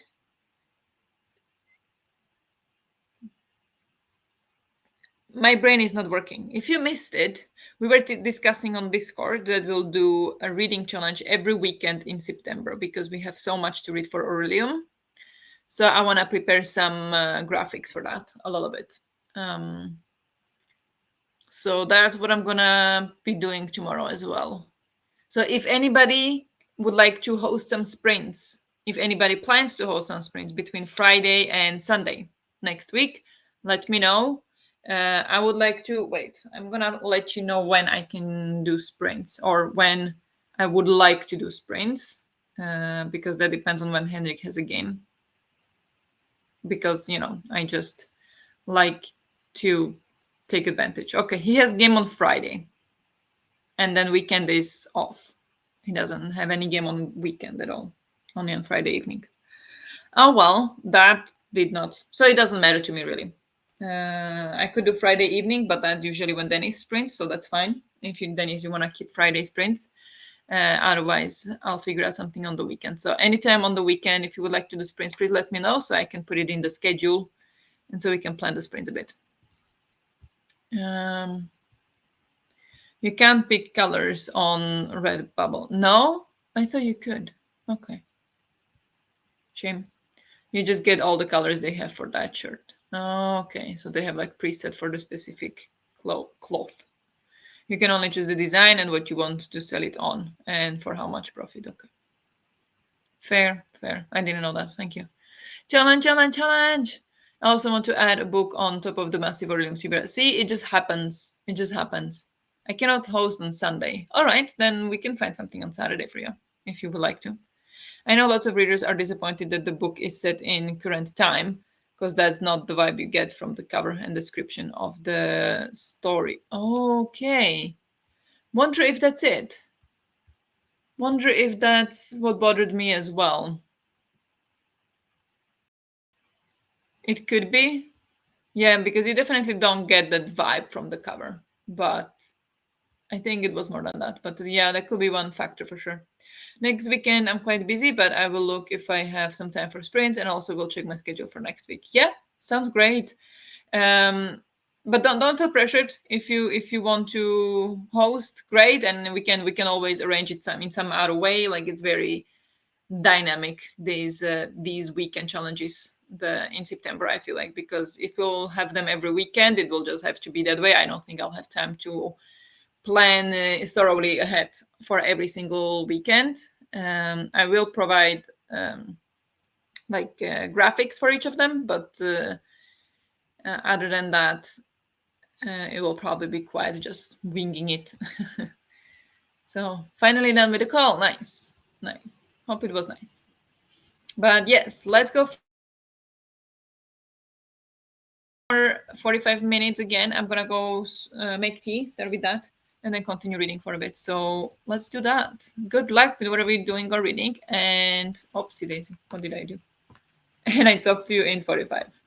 my brain is not working. If you missed it, we were discussing on Discord that we'll do a reading challenge every weekend in September because we have so much to read for Aurelium. So I want to prepare some graphics for that, a little bit. So that's what I'm gonna be doing tomorrow as well. So if anybody would like to host some sprints, if anybody plans to host some sprints between Friday and Sunday next week, let me know. I would like to wait. I'm gonna let you know when I can do sprints or when I would like to do sprints, because that depends on when Henrik has a game. Because I just like to take advantage. Okay, he has game on Friday, and then weekend is off. He doesn't have any game on weekend at all, only on Friday evening. Oh well, that did not. So it doesn't matter to me really. I could do Friday evening, but that's usually when Dennis sprints, so that's fine. If you, Dennis, you want to keep Friday sprints. Otherwise, I'll figure out something on the weekend. So anytime on the weekend, if you would like to do sprints, please let me know so I can put it in the schedule, and so we can plan the sprints a bit. You can't pick colors on Redbubble. No, I thought you could. Okay, shame. You just get all the colors they have for that shirt. Okay, so they have like preset for the specific cloth. You can only choose the design and what you want to sell it on, and for how much profit. Okay, fair, fair. I didn't know that. Thank you. Challenge, challenge, challenge. I also want to add a book on top of the massive volume tuber. See, it just happens. It just happens. I cannot host on Sunday. All right, then we can find something on Saturday for you, if you would like to. I know lots of readers are disappointed that the book is set in current time, because that's not the vibe you get from the cover and description of the story. Okay. Wonder if that's it. Wonder if that's what bothered me as well. It could be. Yeah, because you definitely don't get that vibe from the cover. But I think it was more than that. But yeah, that could be one factor for sure. Next weekend, I'm quite busy, but I will look if I have some time for sprints, and also will check my schedule for next week. Yeah, sounds great. But don't feel pressured. If you want to host, great, and we can always arrange it in some other way. Like it's very dynamic these weekend challenges in September. I feel like, because if we'll have them every weekend, it will just have to be that way. I don't think I'll have time to plan thoroughly ahead for every single weekend. I will provide graphics for each of them, but other than that, it will probably be quite just winging it. So finally done with the call. Nice, nice. Hope it was nice. But yes, let's go for 45 minutes again. I'm gonna go make tea, start with that, and then continue reading for a bit. So let's do that. Good luck with whatever you're doing or reading. And oopsie daisy, what did I do? And I talk to you in 45.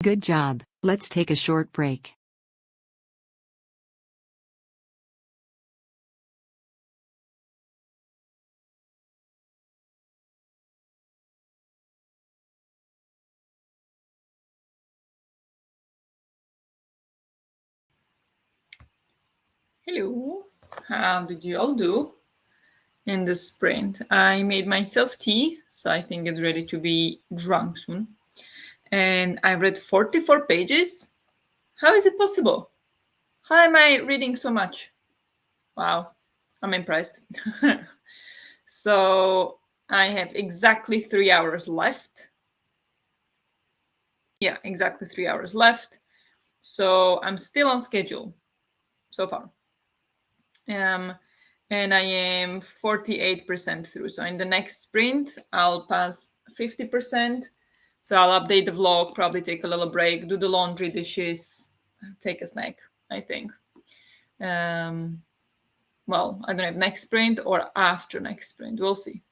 Good job. Let's take a short break. Hello, how did you all do in the sprint? I made myself tea, so I think it's ready to be drunk soon. And I read 44 pages. How is it possible? How am I reading so much? Wow, I'm impressed. So I have exactly 3 hours left. Yeah, exactly 3 hours left. So I'm still on schedule so far. And I am 48% through. So in the next sprint, I'll pass 50%. So I'll update the vlog, probably take a little break, do the laundry, dishes, take a snack, I think. Well, I don't know if next sprint or after next sprint. We'll see.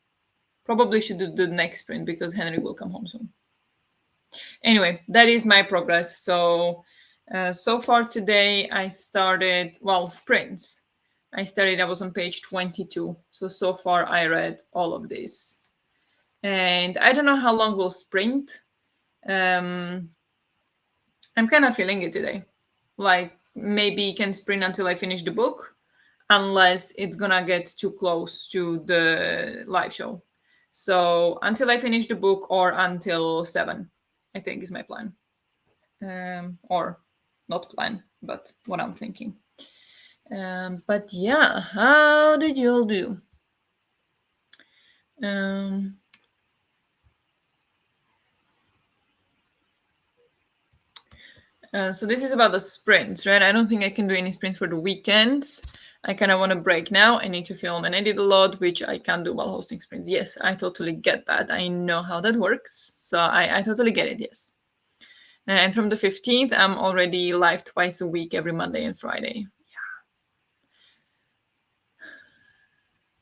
Probably should do the next sprint because Henry will come home soon. Anyway, that is my progress. So far today I started, well, sprints. I was on page 22. So far I read all of this. And I don't know how long we'll sprint. I'm kind of feeling it today. Like maybe can sprint until I finish the book, unless it's gonna get too close to the live show. So until I finish the book or until 7, I think is my plan. Or not plan, but what I'm thinking. But yeah, how did you all do? Um, so this is about the sprints, right? I don't think I can do any sprints for the weekends. I kind of want to break now. I need to film and edit a lot, which I can't do while hosting sprints. Yes, I totally get that. I know how that works. So I totally get it, yes. And from the 15th, I'm already live twice a week, every Monday and Friday.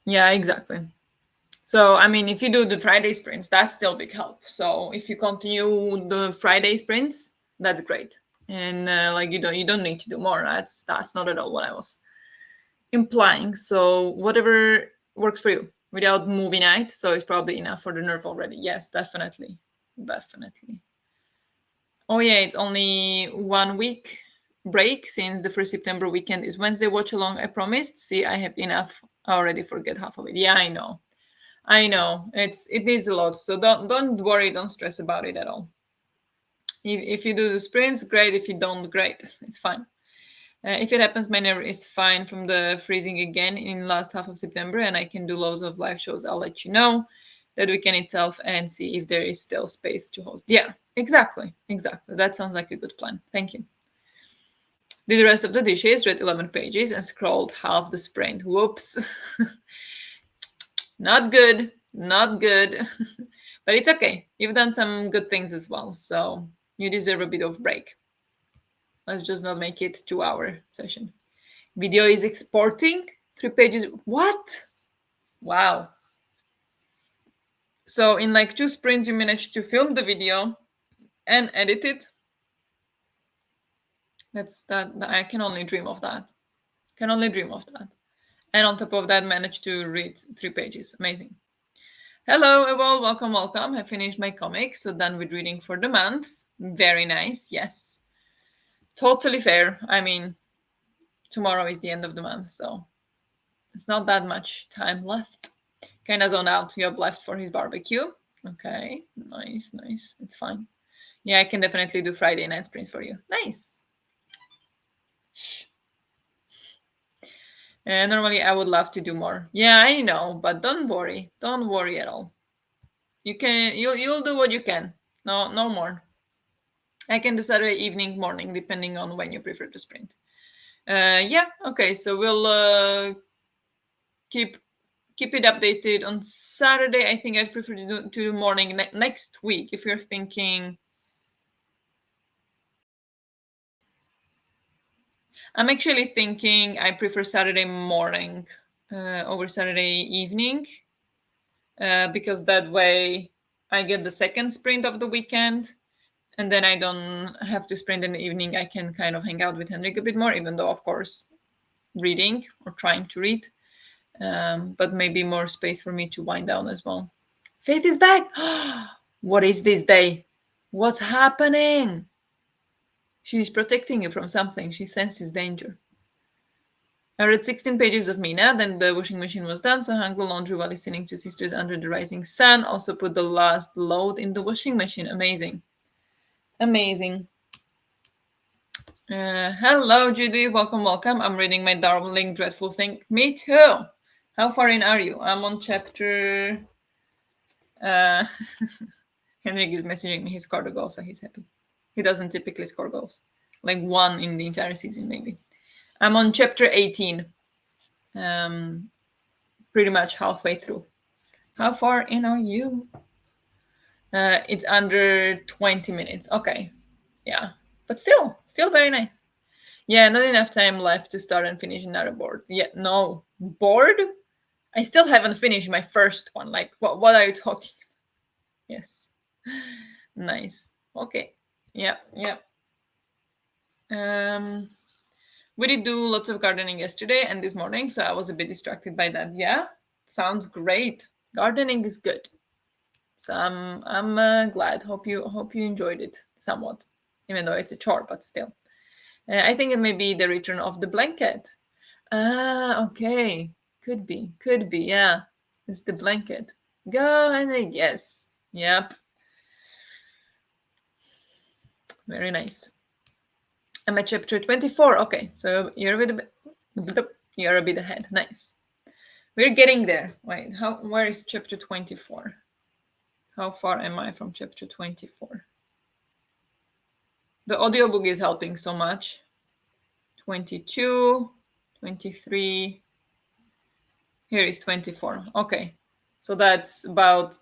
Yeah, exactly. So, I mean, if you do the Friday sprints, that's still big help. So, if you continue the Friday sprints, that's great. And like you don't need to do more. That's not at all what I was implying. So, whatever works for you without movie night. So, it's probably enough for the nerve already. Yes, definitely, definitely. Oh yeah, it's only 1 week break since the first September weekend is Wednesday watch along. I promised. See, I have enough. I already forget half of it. Yeah, I know. I know it is a lot, so don't worry, don't stress about it at all. If you do the sprints, great. If you don't, great. It's fine. If it happens, my nerve is fine from the freezing again in last half of September, and I can do loads of live shows. I'll let you know that weekend itself and see if there is still space to host. Yeah, exactly, exactly. That sounds like a good plan. Thank you. Did the rest of the dishes, read 11 pages, and scrolled half the sprint. Whoops. Not good, not good. But it's okay. You've done some good things as well, so you deserve a bit of break. Let's just not make it 2 hour session. Video is exporting 3 pages. What? Wow. So in like 2 sprints, you managed to film the video and edit it. That's that. I can only dream of that. Can only dream of that. And on top of that, managed to read 3 pages. Amazing. Hello, everyone. Welcome, welcome. I finished my comic, so done with reading for the month. Very nice. Yes. Totally fair. I mean, tomorrow is the end of the month, so it's not that much time left. Kind of zoned out. You have left for his barbecue. Okay. Nice, nice. It's fine. Yeah, I can definitely do Friday night sprints for you. Nice. Shh. And normally I would love to do more. Yeah, I know, but don't worry. Don't worry at all. You'll do what you can. No, no more. I can do Saturday evening, morning, depending on when you prefer to sprint. Yeah, okay, so we'll keep it updated on Saturday. I think I prefer to do morning next week. If you're thinking, I'm actually thinking I prefer Saturday morning over Saturday evening because that way I get the second sprint of the weekend and then I don't have to sprint in the evening. I can kind of hang out with Henrik a bit more, even though, of course, reading or trying to read, but maybe more space for me to wind down as well. Faith is back. What is this day? What's happening? She's protecting you from something. She senses danger. I read 16 pages of Mina, then the washing machine was done, so I hung the laundry while listening to Sisters Under the Rising Sun. Also put the last load in the washing machine. Amazing. Amazing. Hello, Judy. Welcome, welcome. I'm reading my darling dreadful thing. Me too. How far in are you? I'm on chapter. Uh, Henrik is messaging me. He scored a goal, so he's happy. He doesn't typically score goals. Like one in the entire season, maybe. I'm on chapter 18. Pretty much halfway through. How far in are you? It's under 20 minutes. Okay. Yeah. But still very nice. Yeah, not enough time left to start and finish another board. Yeah, no. Board? I still haven't finished my first one. Like, what are you talking? Yes. Nice. Okay. Yeah, yeah. We did do lots of gardening yesterday and this morning, so I was a bit distracted by that. Yeah, sounds great. Gardening is good. So I'm glad. Hope you enjoyed it somewhat, even though it's a chore, but still. I think it may be the return of the blanket. Ah, okay. Could be. Could be. Yeah, it's the blanket. Go, Henry. Yes. Yep. Very nice. I'm at chapter 24. Okay, so you're a bit ahead. Nice. We're getting there. Wait, where is chapter 24? How far am I from chapter 24? The audiobook is helping so much. 22, 23. Here is 24. Okay. So that's about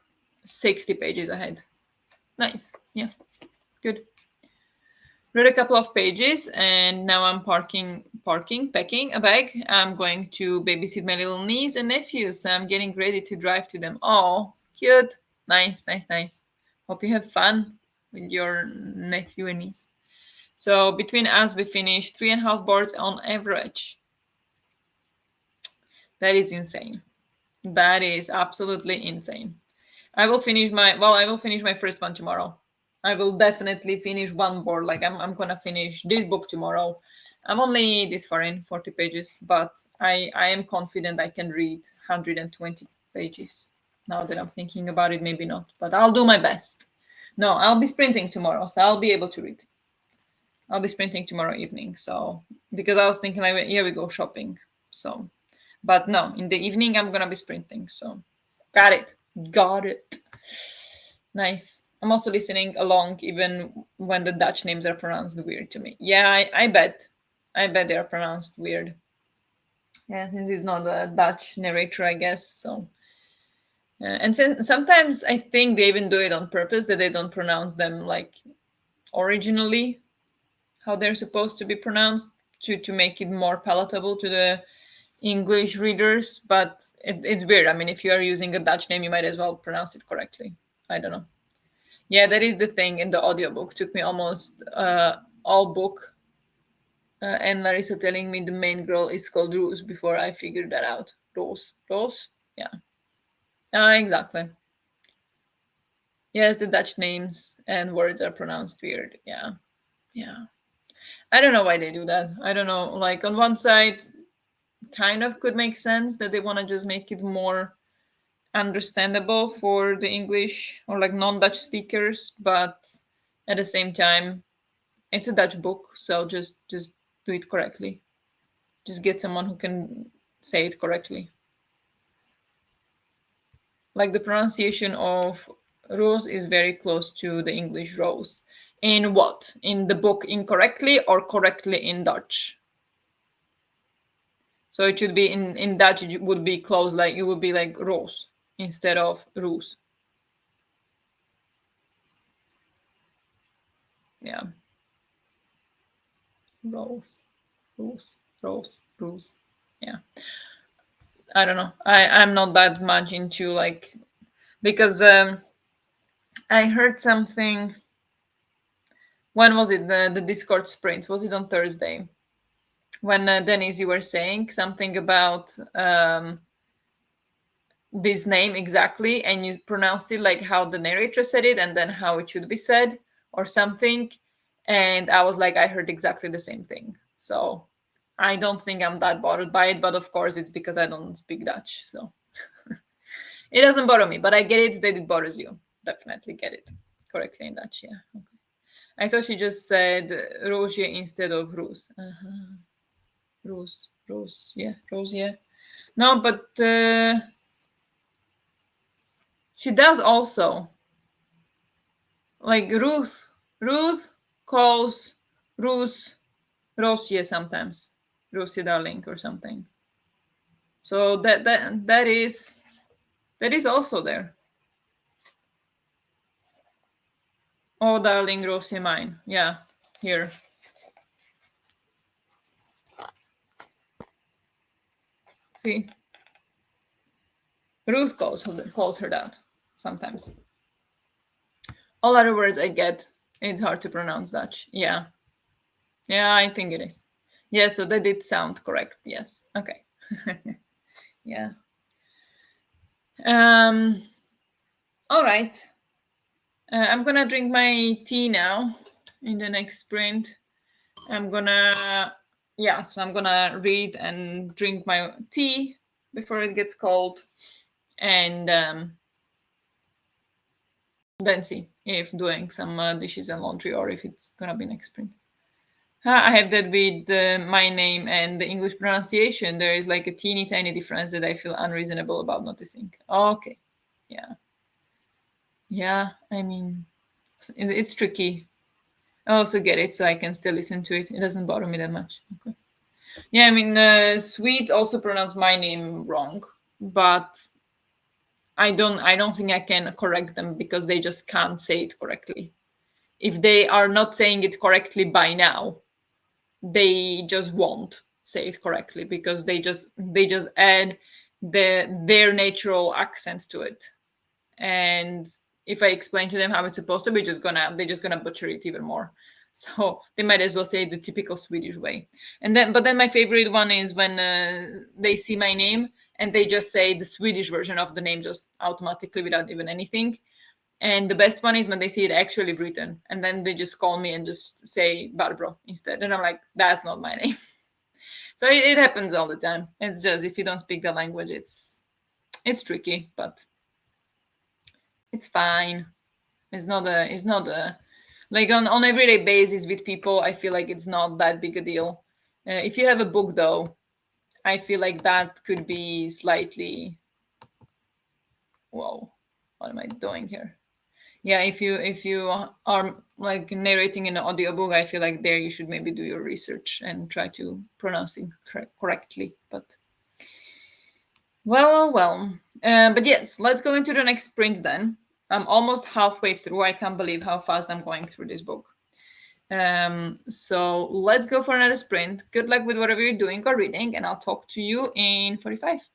60 pages ahead. Nice. Yeah. Good. Read a couple of pages and now I'm packing a bag. I'm going to babysit my little niece and nephews. So I'm getting ready to drive to them. Oh, cute. Nice, nice, nice. Hope you have fun with your nephew and niece. So between us, we finished 3.5 boards on average. That is insane. That is absolutely insane. I will finish my first one tomorrow. I will definitely finish one board. Like I'm gonna finish this book tomorrow. I'm only this far in 40 pages, but I am confident I can read 120 pages. Now that I'm thinking about it, maybe not, but I'll do my best. No, I'll be sprinting tomorrow, so I'll be able to read. I'll be sprinting tomorrow evening. So because I was thinking like, here we go shopping. So, but no, in the evening I'm gonna be sprinting. So, got it, got it. Nice. I'm also listening along even when the Dutch names are pronounced weird to me. Yeah, I bet. I bet they are pronounced weird. Yeah, since he's not a Dutch narrator, I guess. So, and sometimes I think they even do it on purpose that they don't pronounce them like originally how they're supposed to be pronounced to make it more palatable to the English readers. But it's weird. I mean, if you are using a Dutch name, you might as well pronounce it correctly. I don't know. Yeah, that is the thing in the audiobook. Took me almost all book and Larissa telling me the main girl is called Rose before I figured that out. Rose? Yeah. Exactly. Yes, the Dutch names and words are pronounced weird. Yeah. Yeah. I don't know why they do that. I don't know. Like on one side, kind of could make sense that they want to just make it more understandable for the English or like non-Dutch speakers, but at the same time, it's a Dutch book, so just do it correctly. Just get someone who can say it correctly. Like the pronunciation of rose is very close to the English rose. In what? In the book incorrectly or correctly in Dutch? So it should be in Dutch. It would be close, like it would be like roos instead of roos. Yeah, rose, rose. Yeah, I don't know. I'm not that much into like because I heard something. When was it? The Discord sprint? Was it on Thursday? When Denise, you were saying something about this name exactly, and you pronounced it like how the narrator said it, and then how it should be said, or something. And I was like, I heard exactly the same thing. So I don't think I'm that bothered by it, but of course it's because I don't speak Dutch. So it doesn't bother me, but I get it that it bothers you. Definitely get it correctly in Dutch. Yeah. Okay. I thought she just said Roosje instead of Roos. Roos, Roos, yeah, Rose, yeah. No, but she does also. Like Ruth calls Ruth Rosie sometimes, Rosie darling or something. So that is also there. Oh, darling Rosie mine. Yeah, here. See, Ruth calls her that sometimes. All other words I get, it's hard to pronounce Dutch. Yeah, yeah, I think it is. Yeah, so that did sound correct. Yes. Okay. Yeah. Um. All right. I'm gonna drink my tea now in the next sprint. I'm gonna, yeah, so I'm gonna read and drink my tea before it gets cold, and then see if doing some dishes and laundry or if it's gonna be next sprint. I have that with my name and the English pronunciation. There is like a teeny tiny difference that I feel unreasonable about noticing. Okay, yeah, yeah. I mean, it's tricky. I also get it, so I can still listen to it. It doesn't bother me that much. Okay. Yeah, I mean, Swedes also pronounce my name wrong, but I don't think I can correct them because they just can't say it correctly. If they are not saying it correctly by now, they just won't say it correctly because they just add their natural accent to it. And if I explain to them how it's supposed to be, they're just gonna butcher it even more. So they might as well say it the typical Swedish way. But then my favorite one is when they see my name and they just say the Swedish version of the name just automatically without even anything. And the best one is when they see it actually written, and then they just call me and just say Barbro instead, and I'm like, that's not my name. So it happens all the time. It's just if you don't speak the language, it's tricky, but it's fine. It's not a like on everyday basis with people. I feel like it's not that big a deal. If you have a book though, I feel like that could be slightly. Whoa, what am I doing here? Yeah, if you are like narrating in an audiobook, I feel like there you should maybe do your research and try to pronounce it correctly. But well. But yes, let's go into the next sprint then. I'm almost halfway through. I can't believe how fast I'm going through this book. So let's go for another sprint. Good luck with whatever you're doing or reading, and I'll talk to you in 45.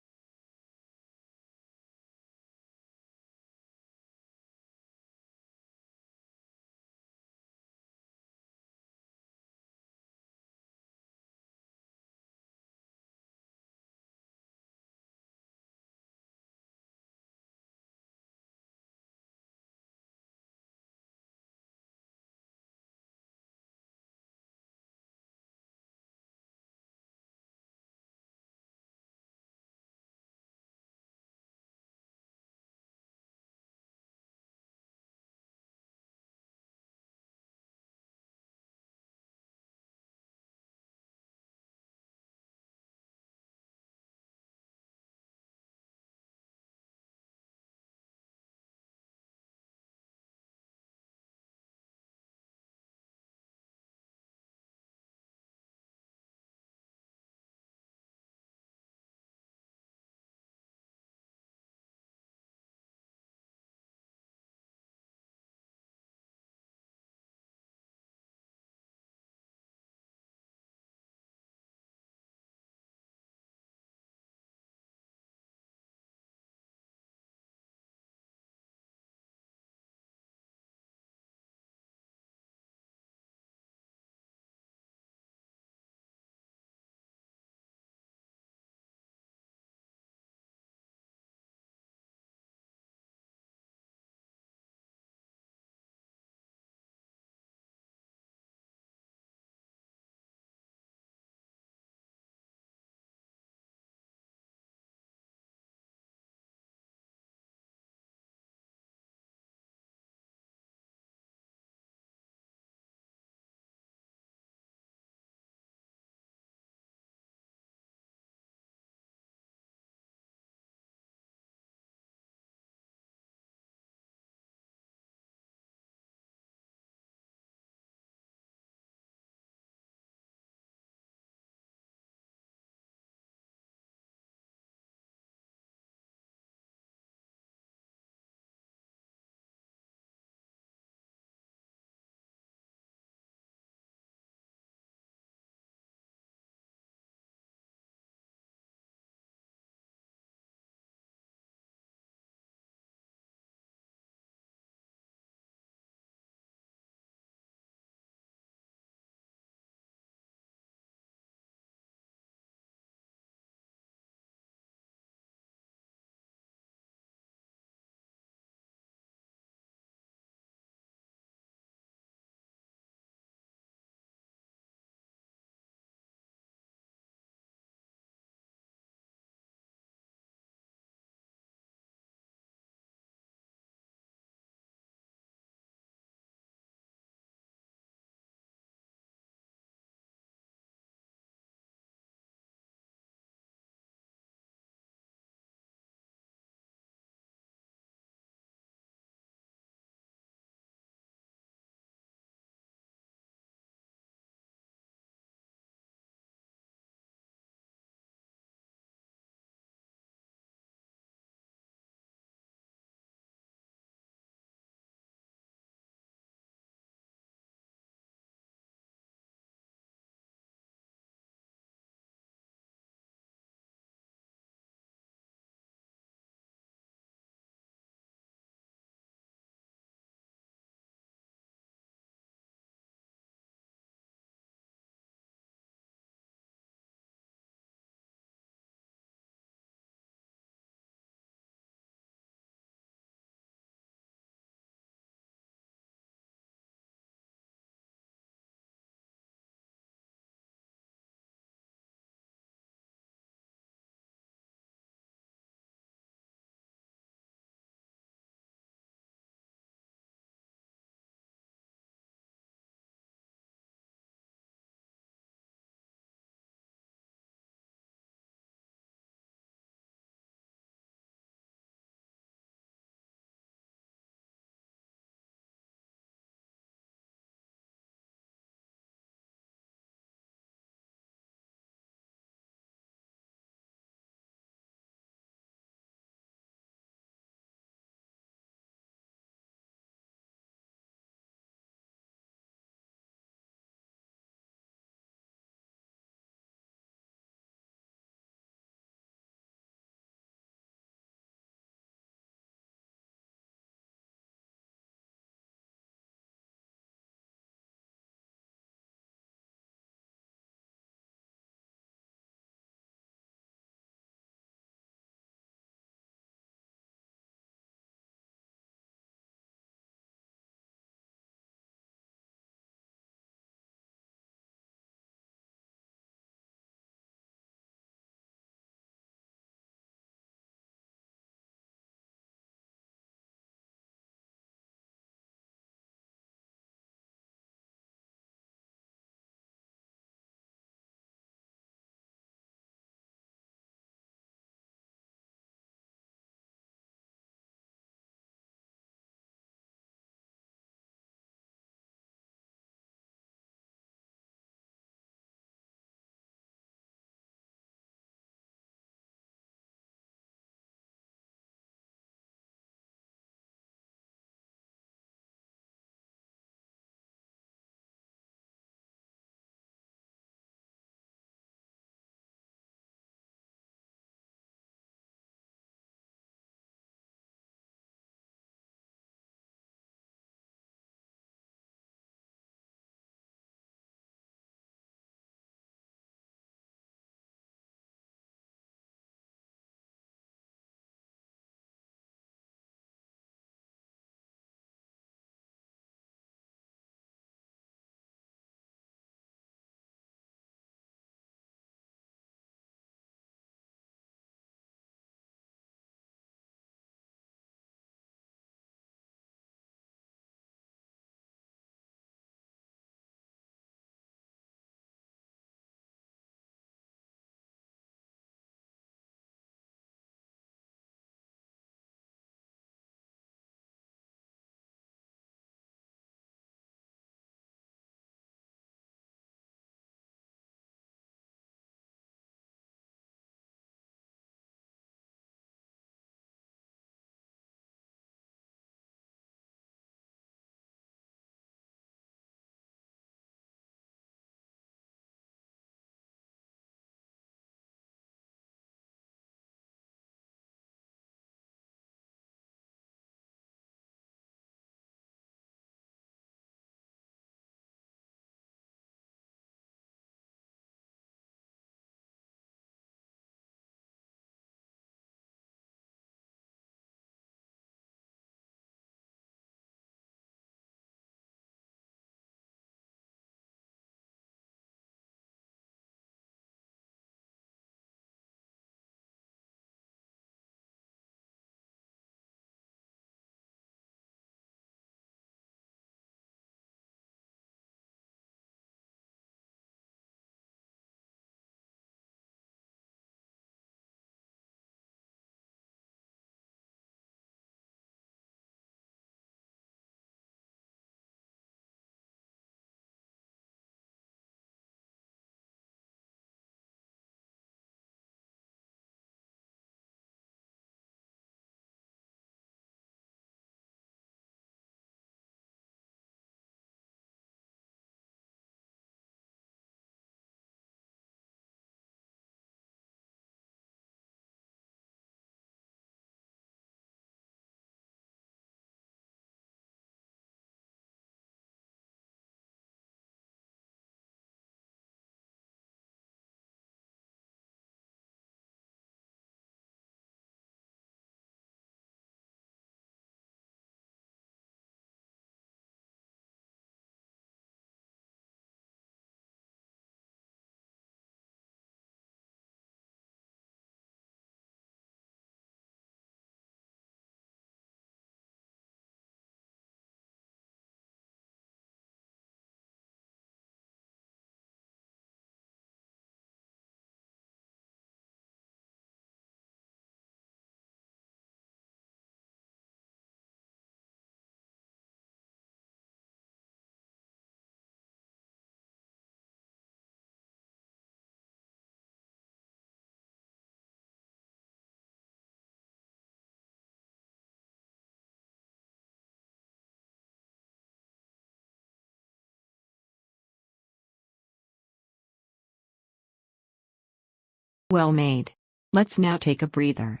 Well made. Let's now take a breather.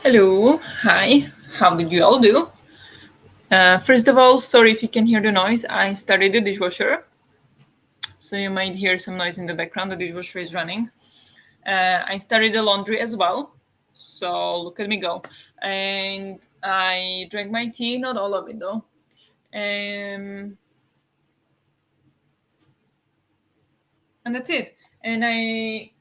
Hello, hi, how did you all do? First of all, sorry if you can hear the noise. I started the dishwasher, so you might hear some noise in the background. The dishwasher is running. I started the laundry as well, so look at me go. And I drank my tea, not all of it though. Um, and that's it. And I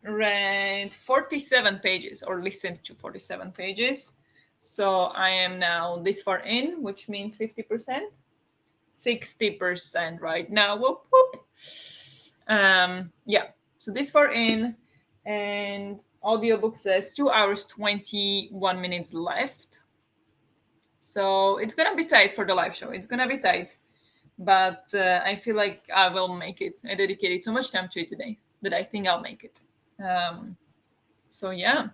read 47 pages or listened to 47 pages. So I am now this far in, which means 50%, 60% right now. Whoop, whoop. Yeah, so this far in, and audiobook says 2 hours, 21 minutes left. So it's gonna be tight for the live show. It's gonna be tight, but I feel like I will make it. I dedicated so much time to it today that I think I'll make it. So yeah,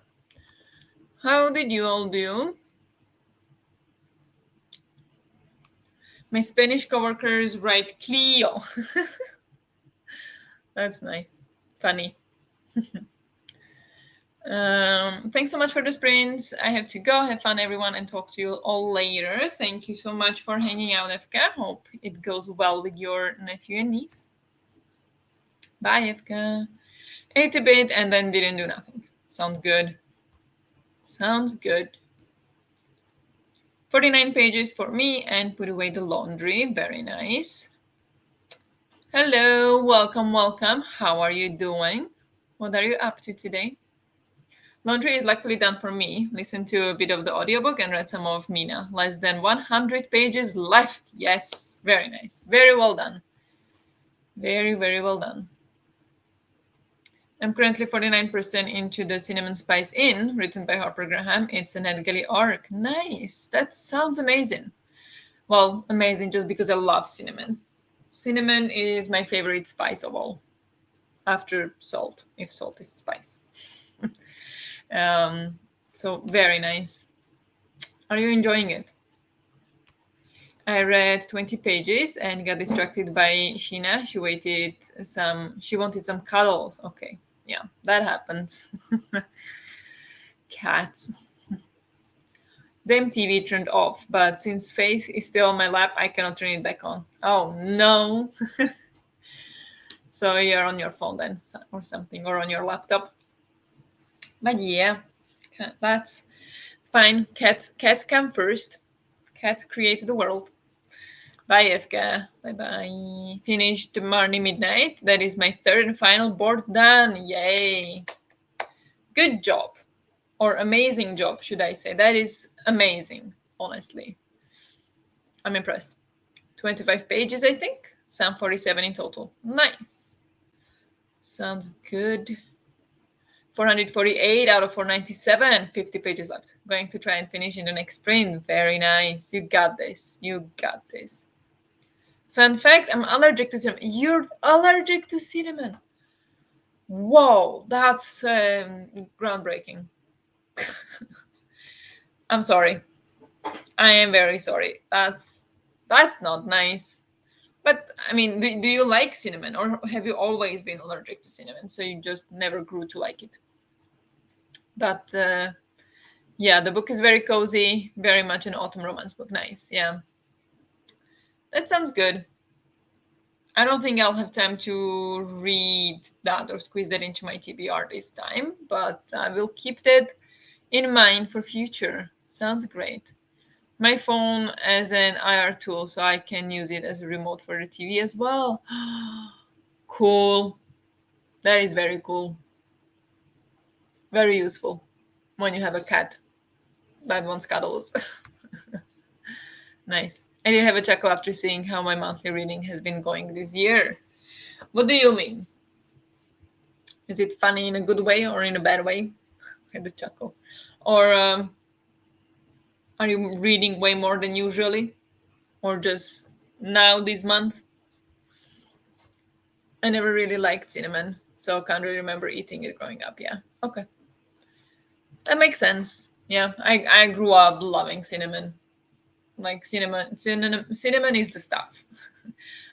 how did you all do? My Spanish coworkers write Clio. That's nice, funny. Thanks so much for the sprints. I have to go. Have fun, everyone, and talk to you all later. Thank you so much for hanging out, Efka. Hope it goes well with your nephew and niece. Bye, Efka. Ate a bit and then didn't do nothing. Sounds good. Sounds good. 49 pages for me and put away the laundry. Very nice. Hello, welcome, welcome. How are you doing? What are you up to today? Laundry is luckily done for me. Listened to a bit of the audiobook and read some of Mina. Less than 100 pages left. Yes, very nice. Very well done. Very, very well done. I'm currently 49% into the Cinnamon Spice Inn, written by Harper Graham. It's an Ed Gelly arc. Nice. That sounds amazing. Well, amazing just because I love cinnamon. Cinnamon is my favorite spice of all, after salt, if salt is spice. So very nice. Are you enjoying it? I read 20 pages and got distracted by Sheena. She wanted some cuddles. Okay. Yeah, that happens. Cats. Them TV turned off, but since Faith is still on my lap, I cannot turn it back on. Oh no. So you're on your phone then, or something, or on your laptop. But yeah, that's it's fine. Cats come first. Cats create the world. Bye, Efka. Bye bye. Finished Marnie Midnight. That is my third and final board done. Yay. Good job. Or amazing job, should I say. That is amazing, honestly. I'm impressed. 25 pages, I think. Some 47 in total. Nice. Sounds good. 448 out of 497. 50 pages left. Going to try and finish in the next sprint. Very nice. You got this. You got this. Fun fact, I'm allergic to cinnamon. You're allergic to cinnamon. Whoa, that's groundbreaking. I'm sorry. I am very sorry. That's not nice. But I mean, do you like cinnamon, or have you always been allergic to cinnamon? So you just never grew to like it. But yeah, the book is very cozy, very much an autumn romance book. Nice. Yeah, that sounds good. I don't think I'll have time to read that or squeeze that into my TBR this time, but I will keep that in mind for future. Sounds great. My phone as an IR tool, so I can use it as a remote for the TV as well. Cool. That is very cool. Very useful when you have a cat that wants cuddles. Nice. I did have a chuckle after seeing how my monthly reading has been going this year. What do you mean? Is it funny in a good way or in a bad way? I had a chuckle. Or are you reading way more than usually? Or just now this month? I never really liked cinnamon, so can't really remember eating it growing up. Yeah. Okay. That makes sense. Yeah, I grew up loving cinnamon. Like cinnamon is the stuff.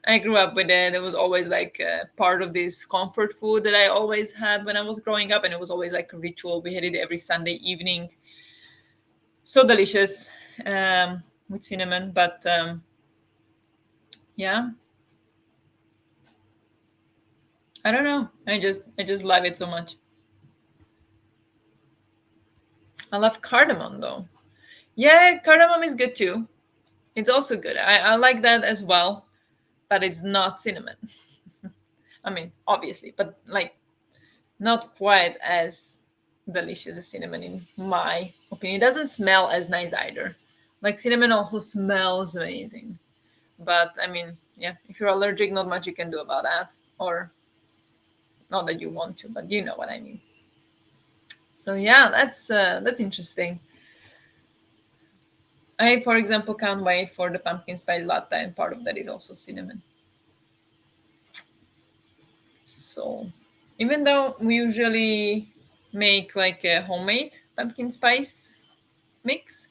I grew up with it. It was always like part of this comfort food that I always had when I was growing up, and it was always like a ritual. We had it every Sunday evening. So delicious with cinnamon, but yeah, I don't know. I just love it so much. I love cardamom though. Yeah, cardamom is good too. It's also good. I like that as well, but it's not cinnamon. I mean, obviously, but like not quite as delicious as cinnamon in my opinion. It doesn't smell as nice either. Like cinnamon also smells amazing. But I mean, yeah, if you're allergic, not much you can do about that. Or not that you want to, but you know what I mean. So yeah, that's interesting. I, for example, can't wait for the pumpkin spice latte, and part of that is also cinnamon. So even though we usually make like a homemade pumpkin spice mix,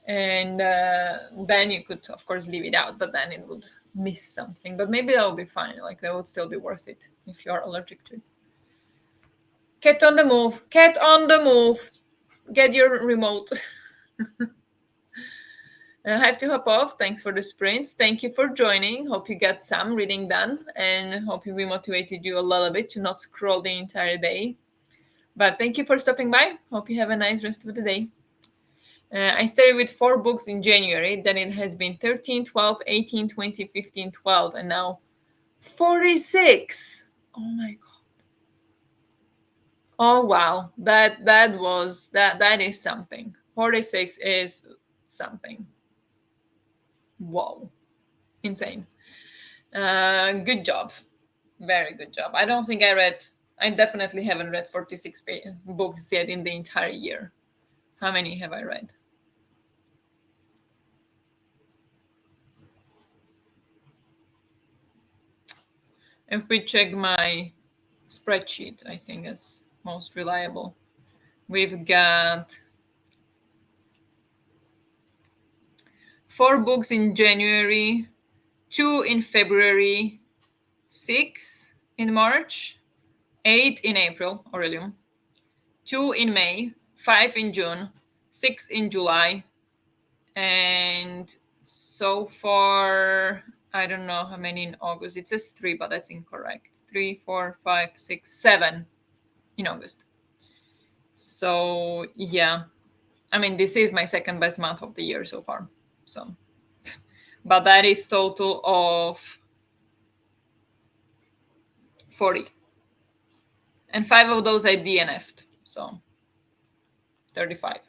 and then you could of course leave it out, but then it would miss something. But maybe that would be fine. Like that would still be worth it if you are allergic to it. Cat on the move. Cat on the move. Get your remote. I have to hop off. Thanks for the sprints. Thank you for joining. Hope you got some reading done, and hope we motivated you a little bit to not scroll the entire day. But thank you for stopping by. Hope you have a nice rest of the day. I started with 4 books in January. Then it has been 13, 12, 18, 20, 15, 12, and now 46. Oh my God. Oh wow. That is something. 46 is something. Whoa. Insane. Good job. Very good job. I definitely haven't read 46 books yet in the entire year. How many have I read? If we check my spreadsheet, I think is most reliable. We've got 4 books in January, 2 in February, 6 in March, 8 in April, Aurelium, 2 in May, 5 in June, 6 in July, and so far, I don't know how many in August. It says 3, but that's incorrect. 3, 4, 5, 6, 7 in August. So, yeah. I mean, this is my second best month of the year so far. So, but that is total of 40. And 5 of those I DNF'd. So, 35.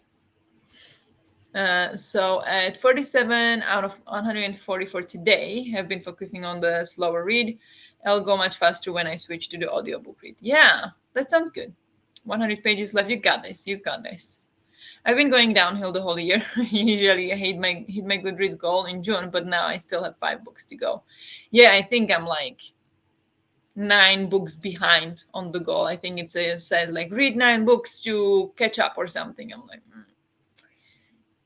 So at 47 out of 140 for today, have been focusing on the slower read. I'll go much faster when I switch to the audiobook read. Yeah, that sounds good. 100 pages left. You got this. You got this. I've been going downhill the whole year. Usually I hit my Goodreads goal in June, but now I still have 5 books to go. Yeah, I think I'm like 9 books behind on the goal. I think it says like read 9 books to catch up or something. I'm like,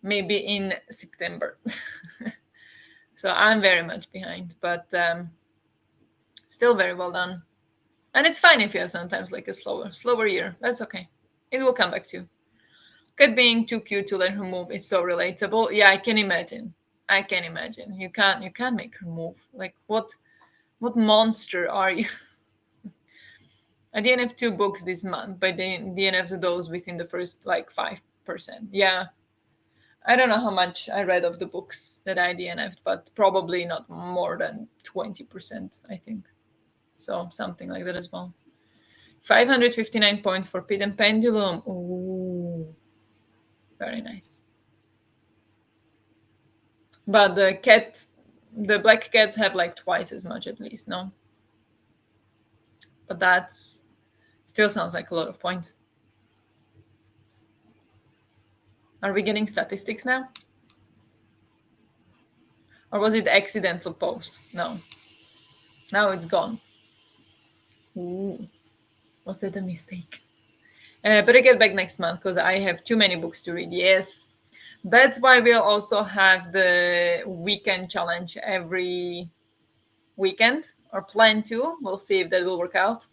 maybe in September. So I'm very much behind, but still very well done. And it's fine if you have sometimes like a slower year. That's okay. It will come back to you. Cat being too cute to let her move is so relatable. Yeah, I can imagine. I can imagine. You can't make her move. Like what monster are you? I DNF 2 books this month, but they DNF those within the first like 5%. Yeah, I don't know how much I read of the books that I DNF'd, but probably not more than 20%, I think. So something like that as well. 559 points for Pit and Pendulum. Ooh, very nice. But the black cats have like twice as much at least, no? But that's still sounds like a lot of points. Are we getting statistics now? Or was it accidental post? No. Now it's gone. Ooh. Was that a mistake? But I get back next month because I have too many books to read. Yes. That's why we'll also have the weekend challenge every weekend, or plan to. We'll see if that will work out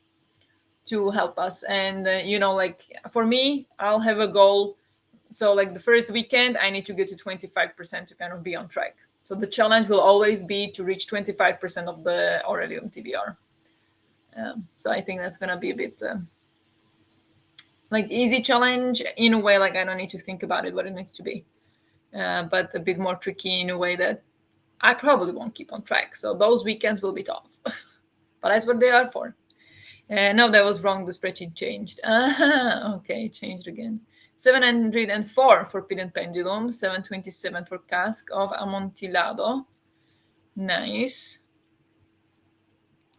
to help us. And, like for me, I'll have a goal. So, like the first weekend, I need to get to 25% to kind of be on track. So, the challenge will always be to reach 25% of the Aurelium TBR. So, I think that's going to be a bit like easy challenge in a way, like I don't need to think about it, what it needs to be. But a bit more tricky in a way that I probably won't keep on track. So those weekends will be tough. But that's what they are for. No, that was wrong. The spreadsheet changed. Okay, changed again. 704 for Pid and Pendulum, 727 for Cask of Amontillado. Nice.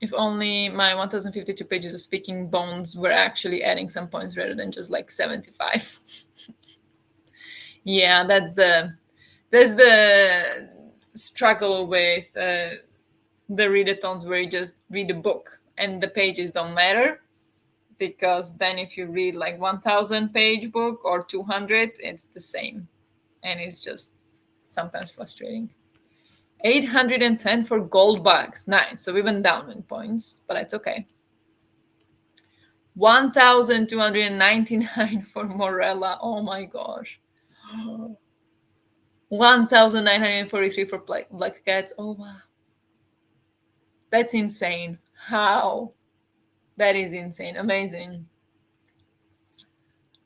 If only my 1052 pages of Speaking Bones were actually adding some points rather than just like 75. Yeah, that's the struggle with the readathons where you just read a book and the pages don't matter, because then if you read like 1000 page book or 200, it's the same, and it's just sometimes frustrating. 810 for gold bugs. Nice. So we went down in points, but it's okay. 1299 for Morella. Oh my gosh. 1943 for black cats. Oh wow. That's insane. How? That is insane. Amazing.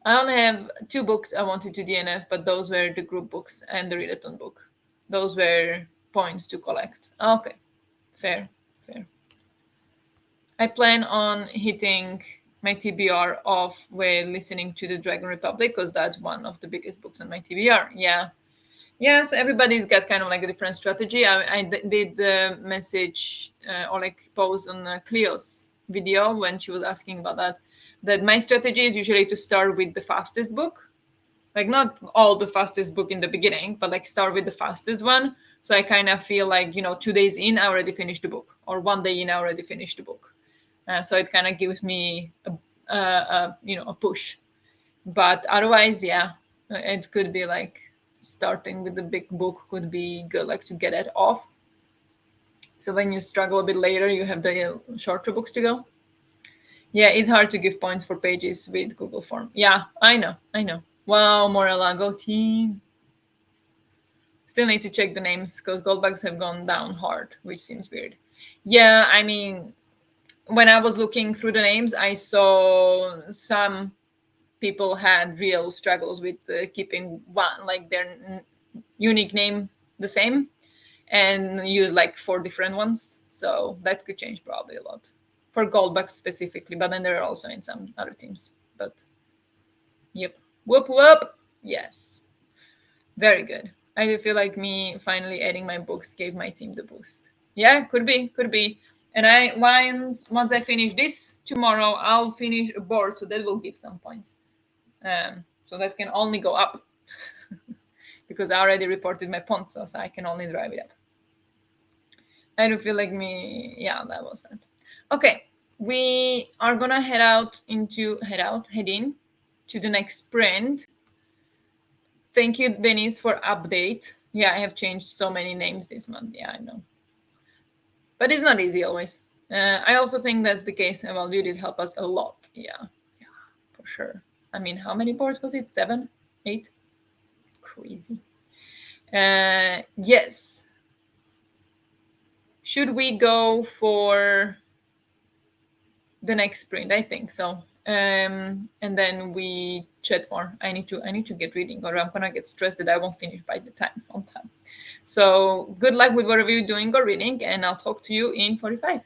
I only have two books I wanted to DNF, but those were the group books and the readathon book. Those were points to collect. Okay. Fair. Fair. I plan on hitting my TBR off with listening to the Dragon Republic, because that's one of the biggest books on my TBR. Yeah. Yes, everybody's got kind of like a different strategy. I did the message or like post on Cleo's video when she was asking about that. That my strategy is usually to start with the fastest book, like not all the fastest book in the beginning, but like start with the fastest one. So I kind of feel like 2 days in I already finished the book, or one day in I already finished the book. So it kind of gives me a push. But otherwise, yeah, it could be like starting with the big book could be good, like to get it off. So when you struggle a bit later, you have the shorter books to go. Yeah, it's hard to give points for pages with Google Form. Yeah, I know. Wow, Morella, go team. Still need to check the names because goldbugs have gone down hard, which seems weird. Yeah, I mean, when I was looking through the names, I saw some people had real struggles with keeping one, like their unique name the same, and use like four different ones. So that could change probably a lot for goldbugs specifically, but then there are also in some other teams. But yep, whoop whoop, yes, very good. I do feel like me finally adding my books gave my team the boost. Yeah, could be. And I once I finish this tomorrow, I'll finish a board, so that will give some points. So that can only go up because I already reported my ponzo, so I can only drive it up. I do feel like me. Yeah, that was that. Okay, we are gonna head in to the next sprint. Thank you, Denise, for update. Yeah, I have changed so many names this month. Yeah, I know, but it's not easy always. I also think that's the case. Well, you did help us a lot. Yeah, for sure. I mean, how many boards was it? 7, 8? Crazy. Yes. Should we go for the next sprint? I think so. And then we chat more. I need to get reading, or I'm gonna get stressed that I won't finish by the time on time. So good luck with whatever you're doing or reading, and I'll talk to you in 45.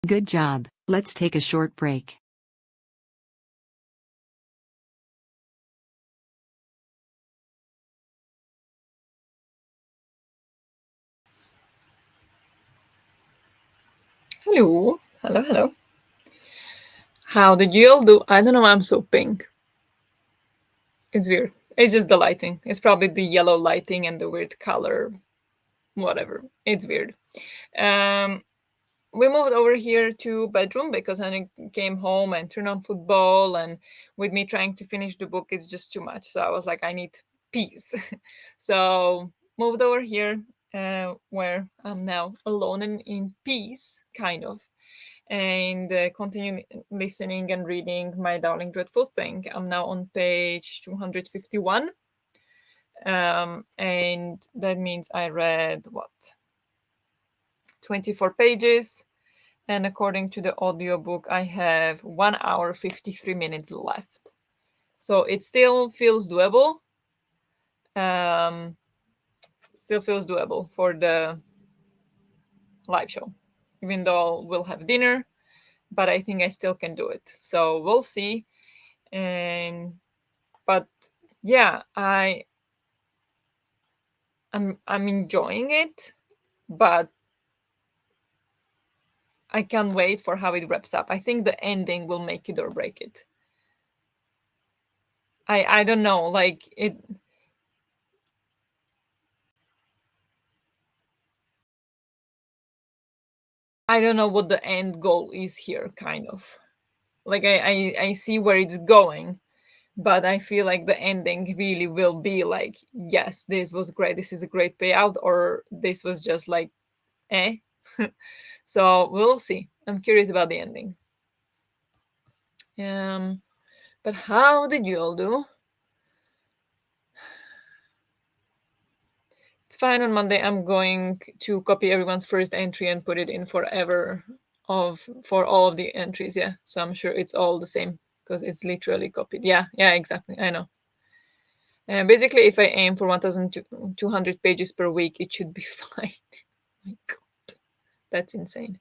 Good job. Let's take a short break. Hello. Hello, hello. How did you all do? I don't know why I'm so pink. It's weird. It's just the lighting. It's probably the yellow lighting and the weird color. Whatever. It's weird. Um, we moved over here to bedroom because Henry came home and turned on football, and with me trying to finish the book, it's just too much. So I was like, I need peace. So moved over here, where I'm now alone and in peace, kind of, and continue listening and reading My Darling Dreadful Thing. I'm now on page 251. And that means I read what, 24 pages, and according to the audiobook I have 1 hour 53 minutes left, so it still feels doable. um Still feels doable for the live show, even though we'll have dinner, but I think I still can do it, so we'll see. And but yeah, I'm enjoying it, but I can't wait for how it wraps up. I think the ending will make it or break it. I don't know, like it. I don't know what the end goal is here, kind of. Like I see where it's going, but I feel like the ending really will be like, yes, this was great, this is a great payout, or this was just like, eh. So we'll see. I'm curious about the ending. Um, but how did you all do? It's fine. On Monday, I'm going to copy everyone's first entry and put it in forever of for all of the entries. Yeah, so I'm sure it's all the same because it's literally copied. Yeah, yeah, exactly. I know. Basically, if I aim for 1,200 pages per week, it should be fine. My God, that's insane.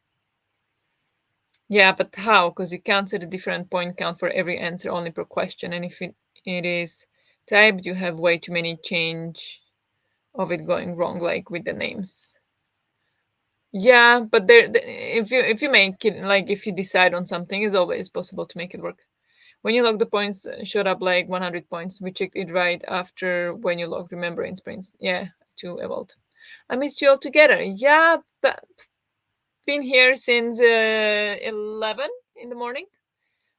Yeah, but how? Because you can't set a different point count for every answer, only per question. And if it is typed, you have way too many change of it going wrong, like with the names. Yeah, but if you make it, like if you decide on something, it's always possible to make it work. When you log the points, showed up like 100 points. We checked it right after when you log. Remember in sprints. Yeah, to evolve. I missed you all together. Yeah, that been here since 11 in the morning.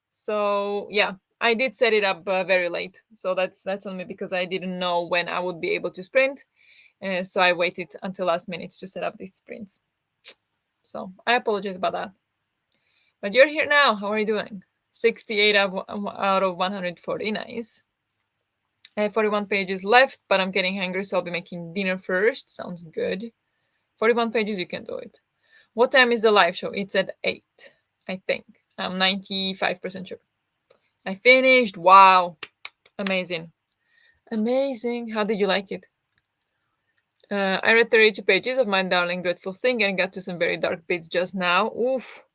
So yeah, I did set it up very late. So that's only because I didn't know when I would be able to sprint. So I waited until last minute to set up these sprints. So I apologize about that. But you're here now. How are you doing? 68 out of 140. Nice. I have 41 pages left, but I'm getting hungry, so I'll be making dinner first. Sounds good. 41 pages, you can do it. What time is the live show? It's at 8, I think. I'm 95% sure. I finished. Wow. Amazing. Amazing. How did you like it? I read 32 pages of My Darling Dreadful Thing and got to some very dark bits just now. Oof.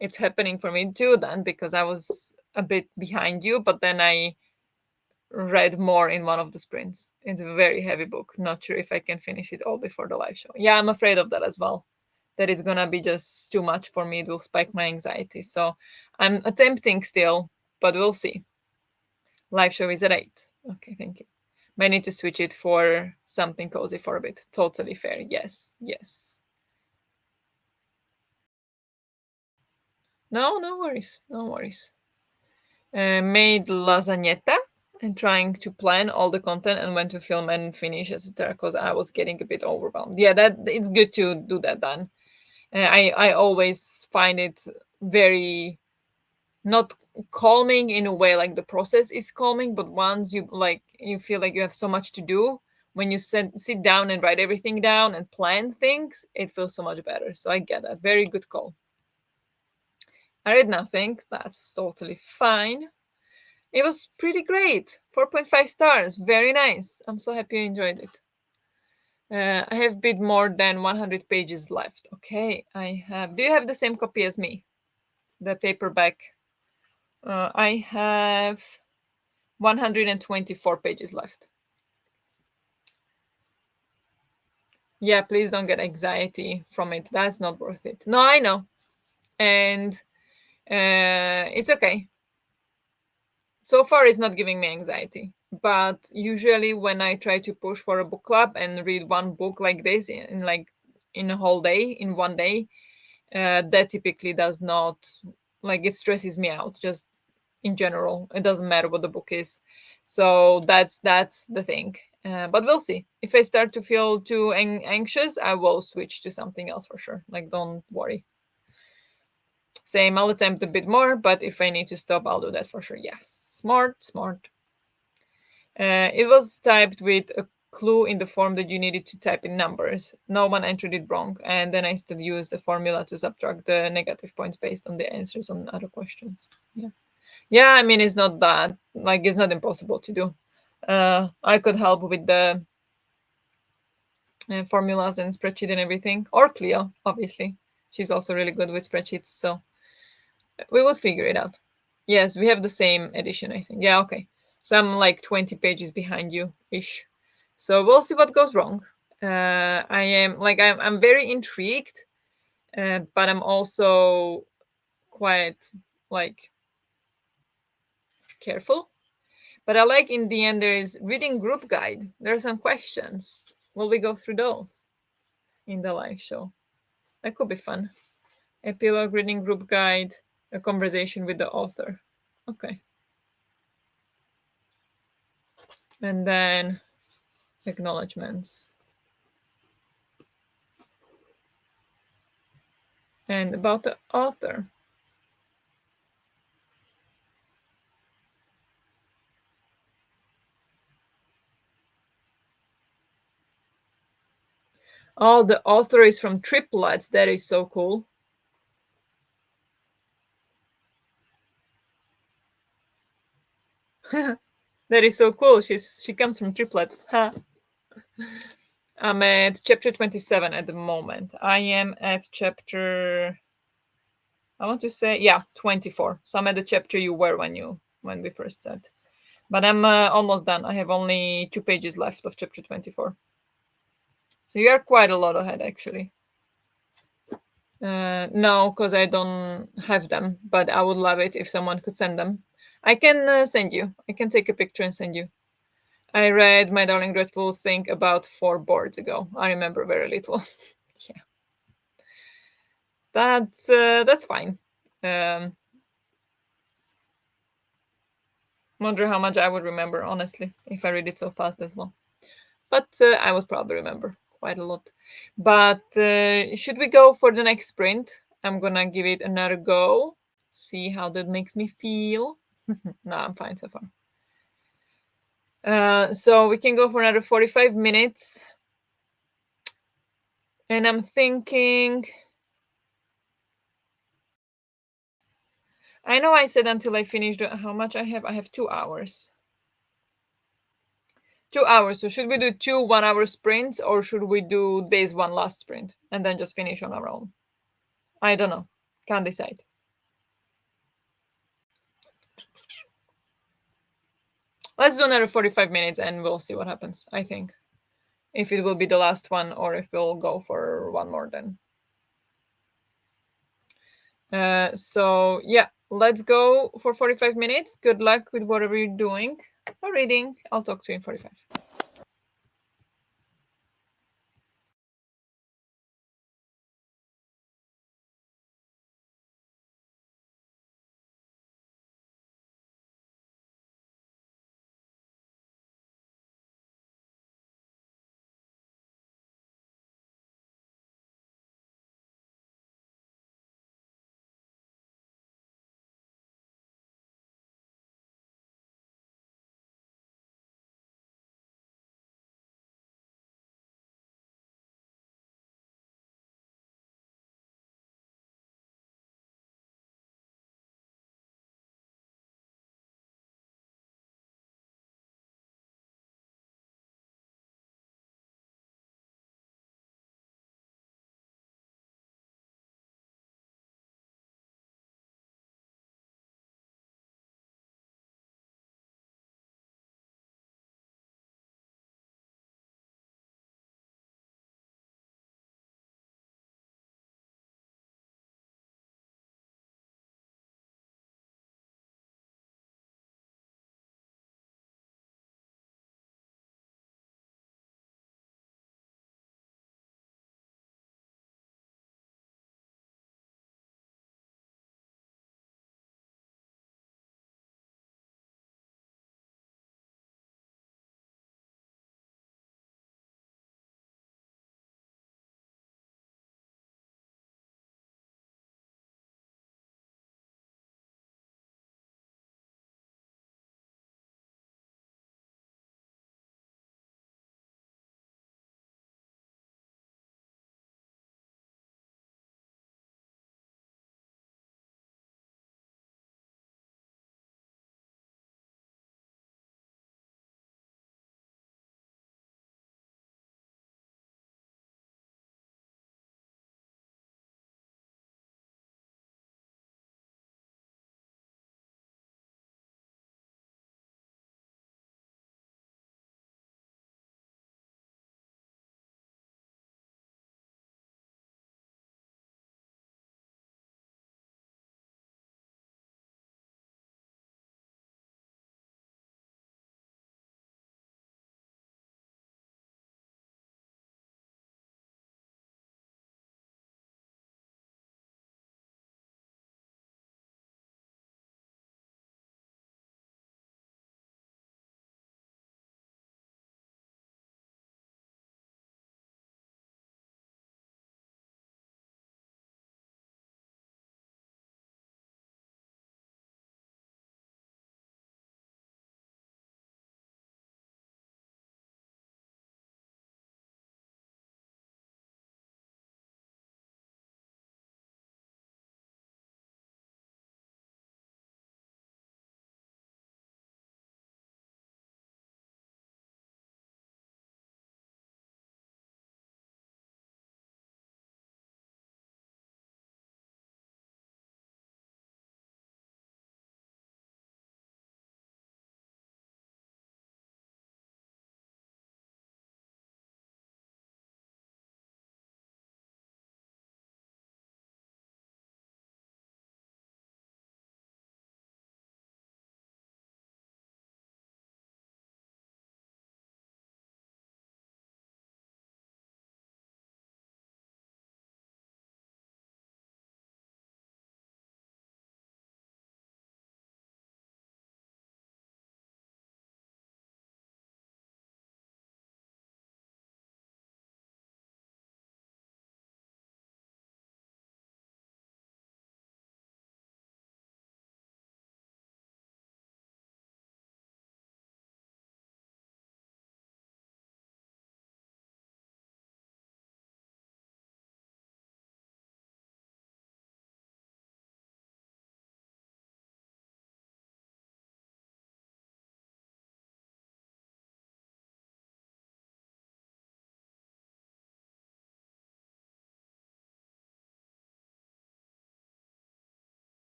It's happening for me too, then, because I was a bit behind you, but then I read more in one of the sprints. It's a very heavy book. Not sure if I can finish it all before the live show. Yeah, I'm afraid of that as well. That it's gonna be just too much for me. It will spike my anxiety. So I'm attempting still, but we'll see. Live show is at 8. Okay, thank you. Might need to switch it for something cozy for a bit. Totally fair. Yes, yes. No, no worries. No worries. Made lasagnetta and trying to plan all the content and when to film and finish, etc. Because I was getting a bit overwhelmed. Yeah, that it's good to do that. Then I always find it very not calming in a way, like the process is calming, but once you feel like you have so much to do, when you sit down and write everything down and plan things, it feels so much better. So I get that. Very good call. I read nothing. That's totally fine. It was pretty great. 4.5 stars. Very nice. I'm so happy you enjoyed it. I have a bit more than 100 pages left. Okay, I have. Do you have the same copy as me? the paperback. I have 124 pages left. Yeah, please don't get anxiety from it. That's not worth it. No, I know. And it's okay. So far, it's not giving me anxiety. But usually, when I try to push for a book club and read one book like this in a whole day, in one day, that typically does not, like, it stresses me out. Just in general, it doesn't matter what the book is. So that's the thing. But we'll see. If I start to feel too anxious, I will switch to something else for sure. Like, don't worry. Same, I'll attempt a bit more, but if I need to stop, I'll do that for sure. Yes, smart, smart. It was typed with a clue in the form that you needed to type in numbers. No one entered it wrong, and then I still use a formula to subtract the negative points based on the answers on other questions. Yeah. Yeah, I mean, it's not that, like, it's not impossible to do. I could help with the formulas and spreadsheet and everything, or Cleo, obviously. She's also really good with spreadsheets, so we would figure it out. Yes, we have the same edition, I think. Yeah, okay. So I'm like 20 pages behind you ish. So we'll see what goes wrong. I'm very intrigued, but I'm also quite like careful. But I like in the end there is reading group guide. There are some questions. Will we go through those in the live show? That could be fun. Epilogue, reading group guide, a conversation with the author. Okay. And then acknowledgements. And about the author. Oh, the author is from Triplets. That is so cool. That is so cool. She comes from Triplets. I'm at chapter 27 at the moment. I am at chapter, I want to say, yeah, 24. So I'm at the chapter you were when we first said. But I'm almost done. I have only 2 pages left of chapter 24. So you are quite a lot ahead, actually. No, because I don't have them, but I would love it if someone could send them. I can send you. I can take a picture and send you. I read My Darling Dreadful Thing about 4 boards ago. I remember very little. Yeah, that's fine. Wonder how much I would remember, honestly, if I read it so fast as well. But I would probably remember quite a lot. But should we go for the next sprint? I'm gonna give it another go. See how that makes me feel. No, I'm fine so far. So we can go for another 45 minutes. And I'm thinking, I know I said until I finished how much I have. I have 2 hours. 2 hours. So should we do two 1 hour sprints or should we do this one last sprint and then just finish on our own? I don't know. Can't decide. Let's do another 45 minutes and we'll see what happens, I think. If it will be the last one or if we'll go for one more then. So yeah, let's go for 45 minutes. Good luck with whatever you're doing or reading. I'll talk to you in 45.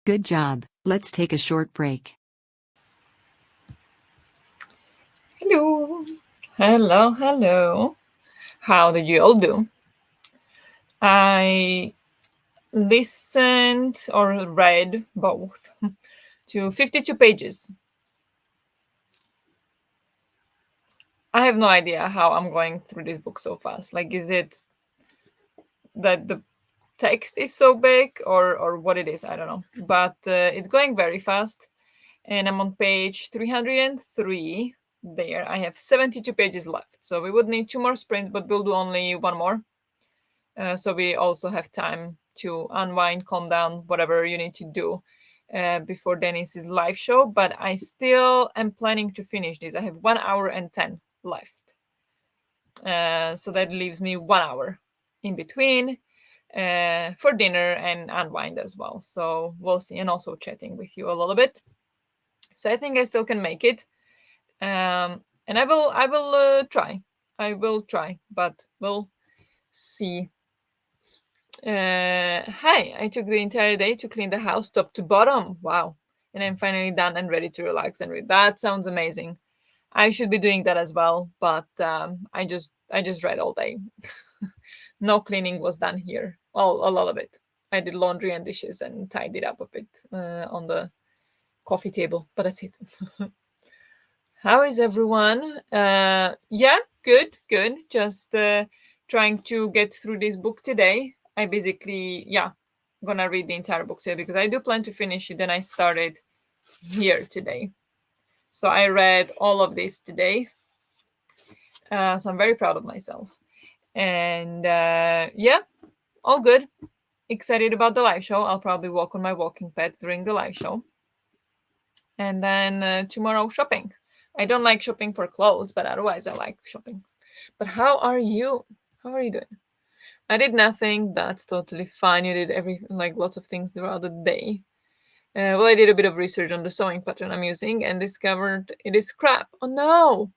Good job. Let's take a short break. Hello. Hello, hello. How did you all do? I listened or read both to 52 pages. I have no idea how I'm going through this book so fast. Like, is it that the text is so big or what it is? I don't know. But it's going very fast. And I'm on page 303 there. I have 72 pages left. So we would need 2 more sprints, but we'll do only 1 more. So we also have time to unwind, calm down, whatever you need to do before Dennis's live show. But I still am planning to finish this. I have 1 hour and 10 left. So that leaves me 1 hour in between for dinner and unwind as well. So we'll see. And also chatting with you a little bit. So I think I still can make it. And I will try. I will try, but we'll see. Hi, I took the entire day to clean the house top to bottom. Wow. And I'm finally done and ready to relax and read. That sounds amazing. I should be doing that as well, but I just read all day. No cleaning was done here. Well, a lot of it. I did laundry and dishes and tidied up a bit on the coffee table, but that's it. How is everyone? Yeah, good, good. Just trying to get through this book today. I basically, yeah, gonna read the entire book today because I do plan to finish it. Then I started here today. So I read all of this today. So I'm very proud of myself. And yeah, all good. Excited about the live show. I'll probably walk on my walking pad during the live show. And then tomorrow, shopping. I don't like shopping for clothes, but otherwise I like shopping. But how are you? How are you doing? I did nothing. That's totally fine. You did everything, like lots of things throughout the day. Well, I did a bit of research on the sewing pattern I'm using and discovered it is crap. Oh no!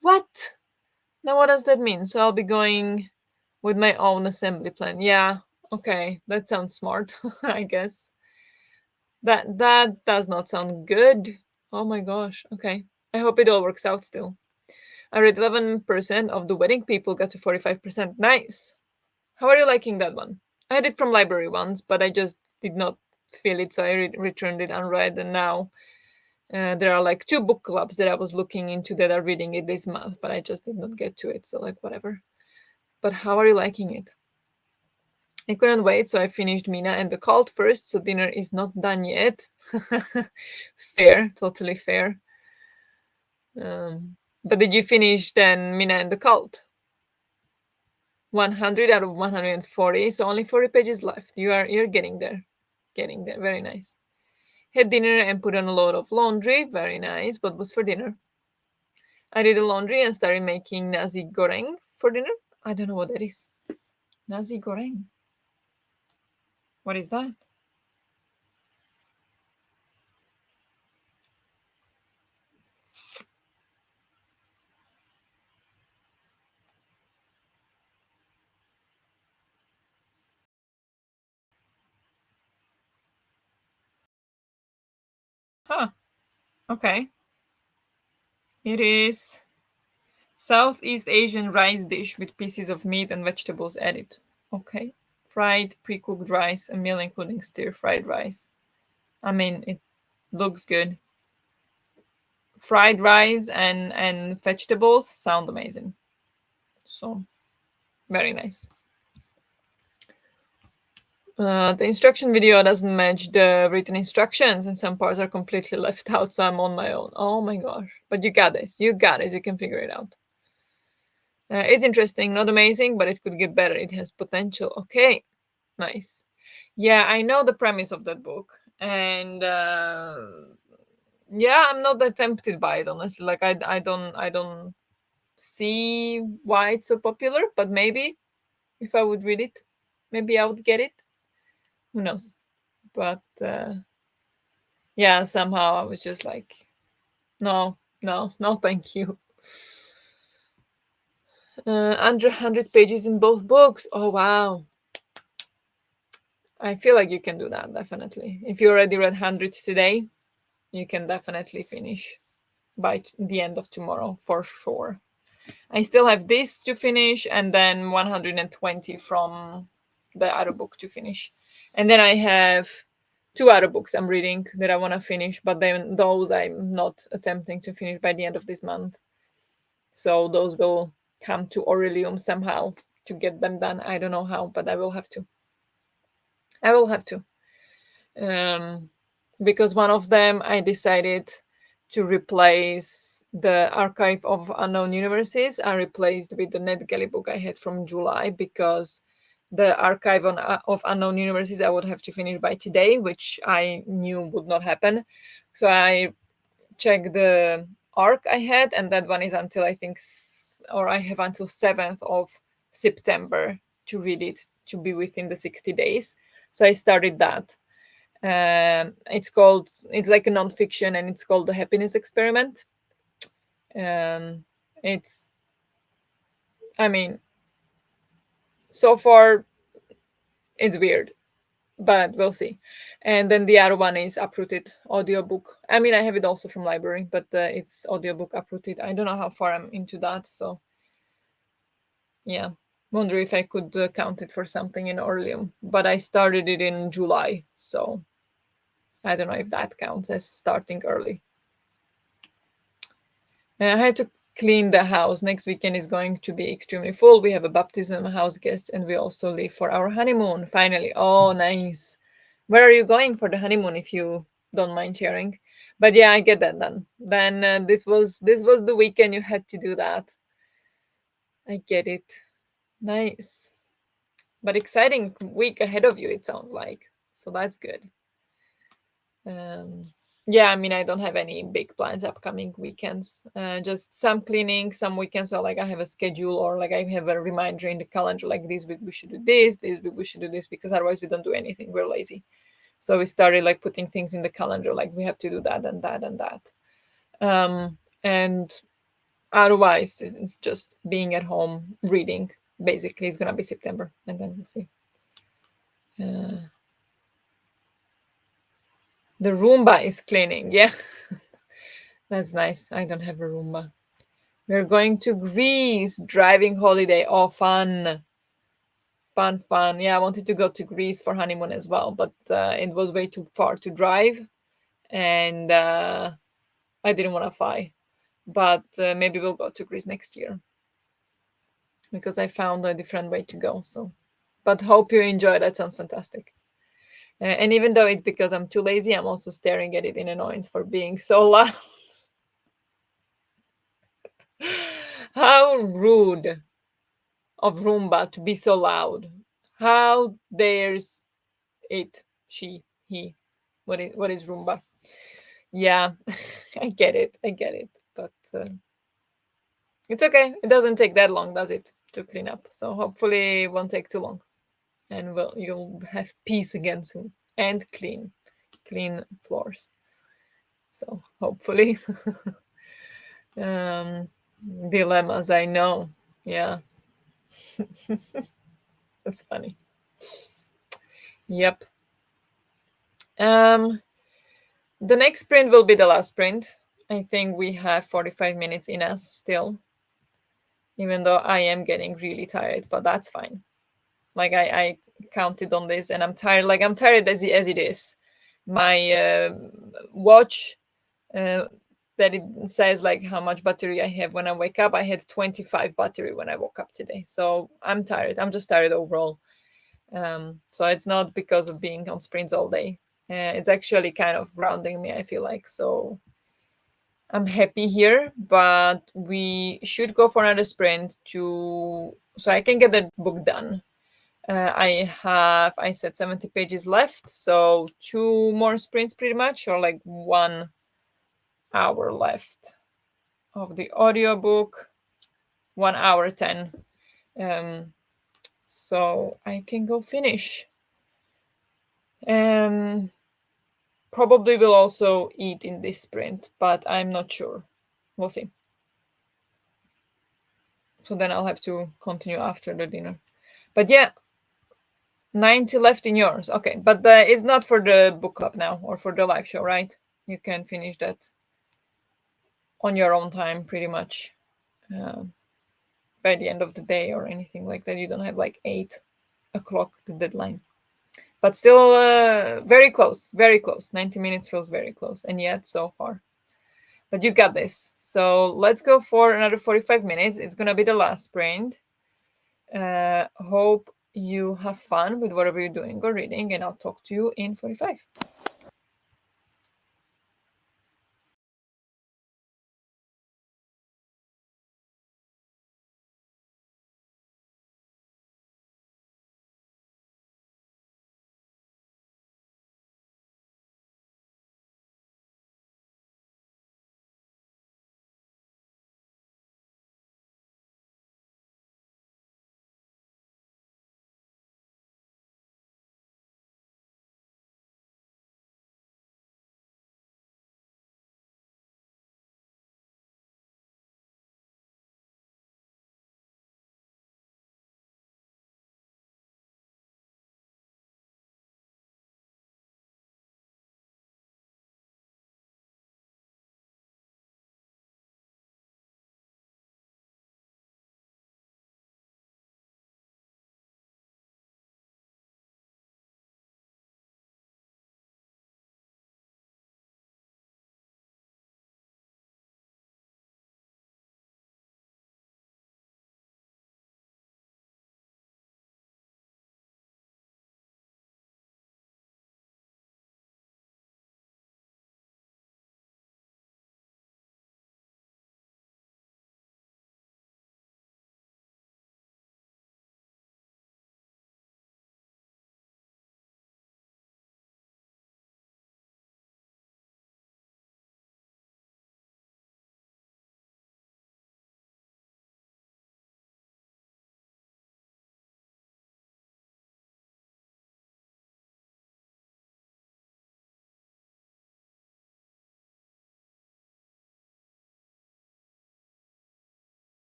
What? Now what does that mean? So I'll be going with my own assembly plan. Yeah, okay, that sounds smart, I guess. That does not sound good. Oh my gosh. Okay. I hope it all works out still. I read 11% of the wedding people got to 45%. Nice. How are you liking that one? I had it from library once, but I just did not feel it, so I returned it unread. And now there are like 2 book clubs that I was looking into that are reading it this month, but I just did not get to it. So, like, whatever. But how are you liking it? I couldn't wait, so I finished Mina and the Cult first, so dinner is not done yet. Fair, totally fair. But did you finish then Mina and the Cult? 100 out of 140, so only 40 pages left. You're getting there. Getting there. Very nice. Had dinner and put on a load of laundry. Very nice. What was for dinner? I did the laundry and started making nasi goreng for dinner. I don't know what that is. Nasi goreng. What is that? Huh. Okay. It is Southeast Asian rice dish with pieces of meat and vegetables added. Okay. Fried, pre-cooked rice, a meal including stir-fried rice. I mean, it looks good. Fried rice and vegetables sound amazing. So, very nice. The instruction video doesn't match the written instructions, and some parts are completely left out, so I'm on my own. Oh my gosh. But you got this. You got it. You can figure it out. It's interesting, not amazing, but it could get better. It has potential. Okay, nice. Yeah, I know the premise of that book, and yeah, I'm not that tempted by it, honestly. Like, I don't see why it's so popular, but maybe if I would read it, maybe I would get it. Who knows? But yeah, somehow I was just like, no, no, no, thank you. Under 100 pages in both books. Oh wow. I feel like you can do that, definitely. If you already read hundreds today, you can definitely finish by the end of tomorrow for sure. I still have this to finish, and then 120 from the other book to finish. And then I have two other books I'm reading that I want to finish, but then those I'm not attempting to finish by the end of this month. So those will come to Aurelium somehow to get them done. I don't know how, but I will have to. I will have to. Um, because one of them I decided to replace the Archive of Unknown Universes. I replaced with the NetGalley book I had from July because the Archive of Unknown Universes I would have to finish by today, which I knew would not happen. So I checked the arc I had, and that one is until I think, or I have until 7th of September to read it to be within the 60 days. So I started that. It's like a nonfiction, and it's called The Happiness Experiment. Um, it's, I mean, so far it's weird, but we'll see. And then the other one is Uprooted audiobook. I mean, I have it also from library, but it's audiobook Uprooted. I don't know how far I'm into that, so yeah. Wonder if I could count it for something in Orleum, but I started it in July, so I don't know if that counts as starting early. I had to clean the house. Next weekend is going to be extremely full. We have a baptism, house guest, and we also leave for our honeymoon. Finally. Oh, nice. Where are you going for the honeymoon, if you don't mind sharing? But yeah, I get that done. Then this was the weekend you had to do that. I get it. Nice. But exciting week ahead of you, it sounds like. So that's good. Um, yeah, I mean, I don't have any big plans upcoming weekends. Just some cleaning, some weekends. So like I have a schedule, or like I have a reminder in the calendar. Like this week we should do this week we should do this, because otherwise we don't do anything. We're lazy. So we started like putting things in the calendar, like we have to do that and that and that. And otherwise, it's just being at home reading. Basically, it's gonna be September, and then we'll see. Uh, the Roomba is cleaning. Yeah, that's nice. I don't have a Roomba. We're going to Greece, driving holiday. Oh, fun. Fun, fun. Yeah, I wanted to go to Greece for honeymoon as well, but it was way too far to drive, and I didn't want to fly. But maybe we'll go to Greece next year because I found a different way to go. So, but hope you enjoy. That sounds fantastic. And even though it's because I'm too lazy, I'm also staring at it in annoyance for being so loud. How rude of Roomba to be so loud. How dares it, she, he. What is Roomba? Yeah, I get it. I get it. But it's okay. It doesn't take that long, does it, to clean up? So hopefully it won't take too long, and you'll have peace again soon, and clean floors. So hopefully, um, dilemmas. I know. Yeah, that's funny. Yep. Um, the next sprint will be the last sprint. I think we have 45 minutes in us still, even though I am getting really tired, but that's fine. Like I counted on this, and I'm tired. Like I'm tired as it is. My watch uh, that it says like how much battery I have when I wake up. I had 25 battery when I woke up today, so I'm tired. I'm just tired overall. So it's not because of being on sprints all day. It's actually kind of grounding me, I feel like. So I'm happy here, but we should go for another sprint to so I can get the book done. I said 70 pages left, so two more sprints pretty much, or like 1 hour left of the audiobook, 1 hour 10. Um, so I can go finish. Um, Probably will also eat in this sprint, but I'm not sure. We'll see. So then I'll have to continue after the dinner. But yeah, 90 left in yours. Okay, but it's not for the book club now or for the live show, right? You can finish that on your own time, pretty much, by the end of the day or anything like that. You don't have like 8 o'clock the deadline, but still very close, very close. 90 minutes feels very close, and yet so far. But you got this. So let's go for another 45 minutes. It's gonna be the last sprint. Hope you have fun with whatever you're doing or reading, and I'll talk to you in 45.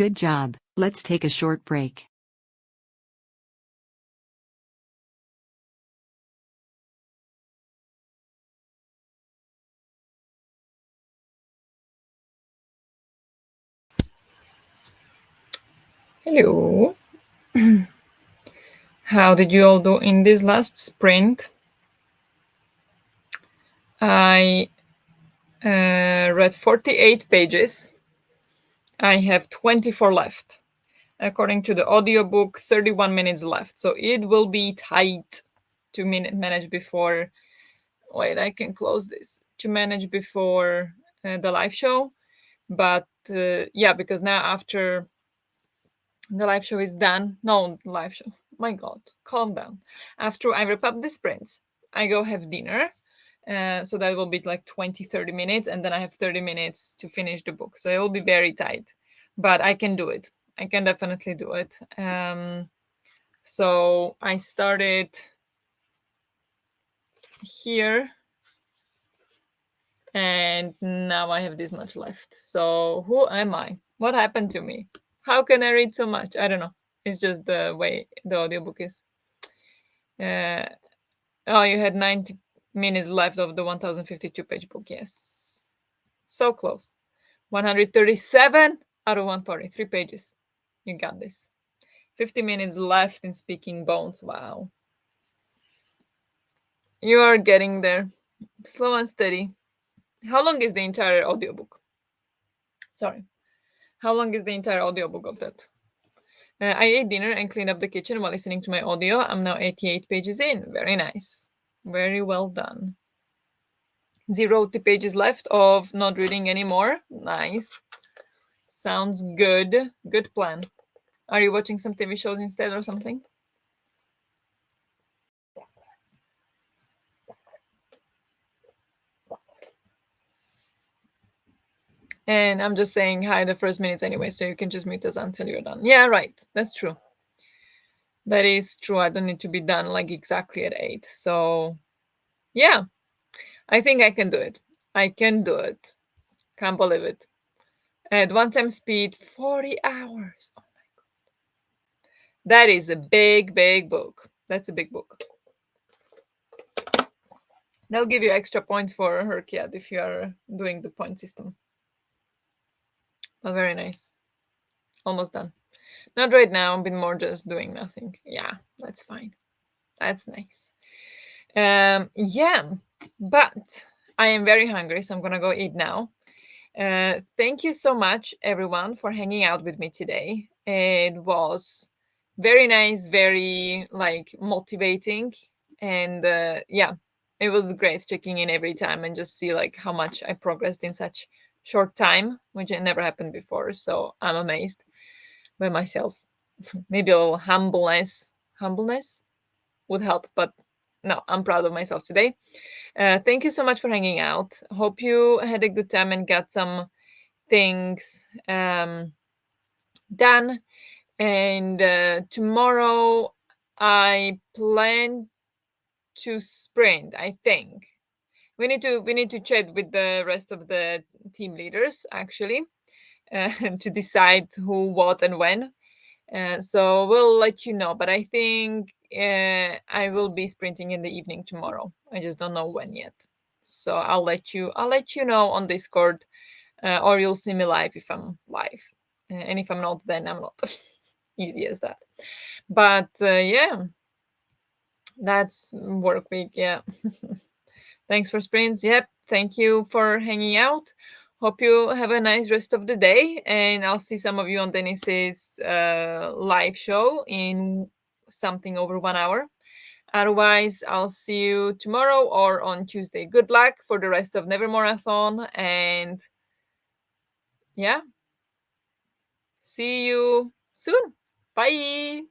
Good job. Let's take a short break. Hello. How did you all do in this last sprint? I read 48 pages. I have 24 left. According to the audiobook, 31 minutes left. So it will be tight to manage before. Wait, I can close this. To manage before the live show. But yeah, because now after the live show is done. No, the live show. My God, calm down. After I wrap up the sprints, I go have dinner. So that will be like 20, 30 minutes. And then I have 30 minutes to finish the book. So it will be very tight. But I can do it. I can definitely do it. So I started here. And now I have this much left. So who am I? What happened to me? How can I read so much? I don't know. It's just the way the audiobook is. Uh, oh, you had 90 minutes left of the 1052 page book. Yes. So close. 137 out of 140. 3 pages. You got this. 50 minutes left in Speaking Bones. Wow. You are getting there. Slow and steady. How long is the entire audiobook? Sorry. How long is the entire audiobook of that? I ate dinner and cleaned up the kitchen while listening to my audio. I'm now 88 pages in. Very nice. Very well done. 0 pages left of not reading anymore. Nice. Sounds good. Good plan. Are you watching some TV shows instead or something? And I'm just saying hi the first minutes anyway, so you can just mute us until you're done. Yeah, right. That's true. That is true. I don't need to be done like exactly at 8. So, yeah, I think I can do it. I can do it. Can't believe it. At one time speed, 40 hours. Oh my God. That is a big, big book. That's a big book. They'll give you extra points for Herkiad if you are doing the point system. But very nice. Almost done. Not right now, I've been more just doing nothing. Yeah, that's fine. That's nice. Yeah, but I am very hungry, so I'm gonna go eat now. Thank you so much, everyone, for hanging out with me today. It was very nice, very like motivating, and yeah, it was great checking in every time and just see like how much I progressed in such short time, which had never happened before. So I'm amazed by myself. Maybe a little humbleness would help, but no, I'm proud of myself today. Thank you so much for hanging out. Hope you had a good time and got some things done. And tomorrow I plan to sprint. I think we need to chat with the rest of the team leaders actually to decide who, what, and when. So we'll let you know. But I think I will be sprinting in the evening tomorrow. I just don't know when yet. So I'll let you. I'll let you know on Discord, or you'll see me live if I'm live. And if I'm not, then I'm not. Easy as that. But yeah, that's work week. Yeah. Thanks for sprints. Yep. Thank you for hanging out. Hope you have a nice rest of the day. And I'll see some of you on Dennis's live show in something over 1 hour. Otherwise, I'll see you tomorrow or on Tuesday. Good luck for the rest of Nevermore-athon. And yeah, see you soon. Bye.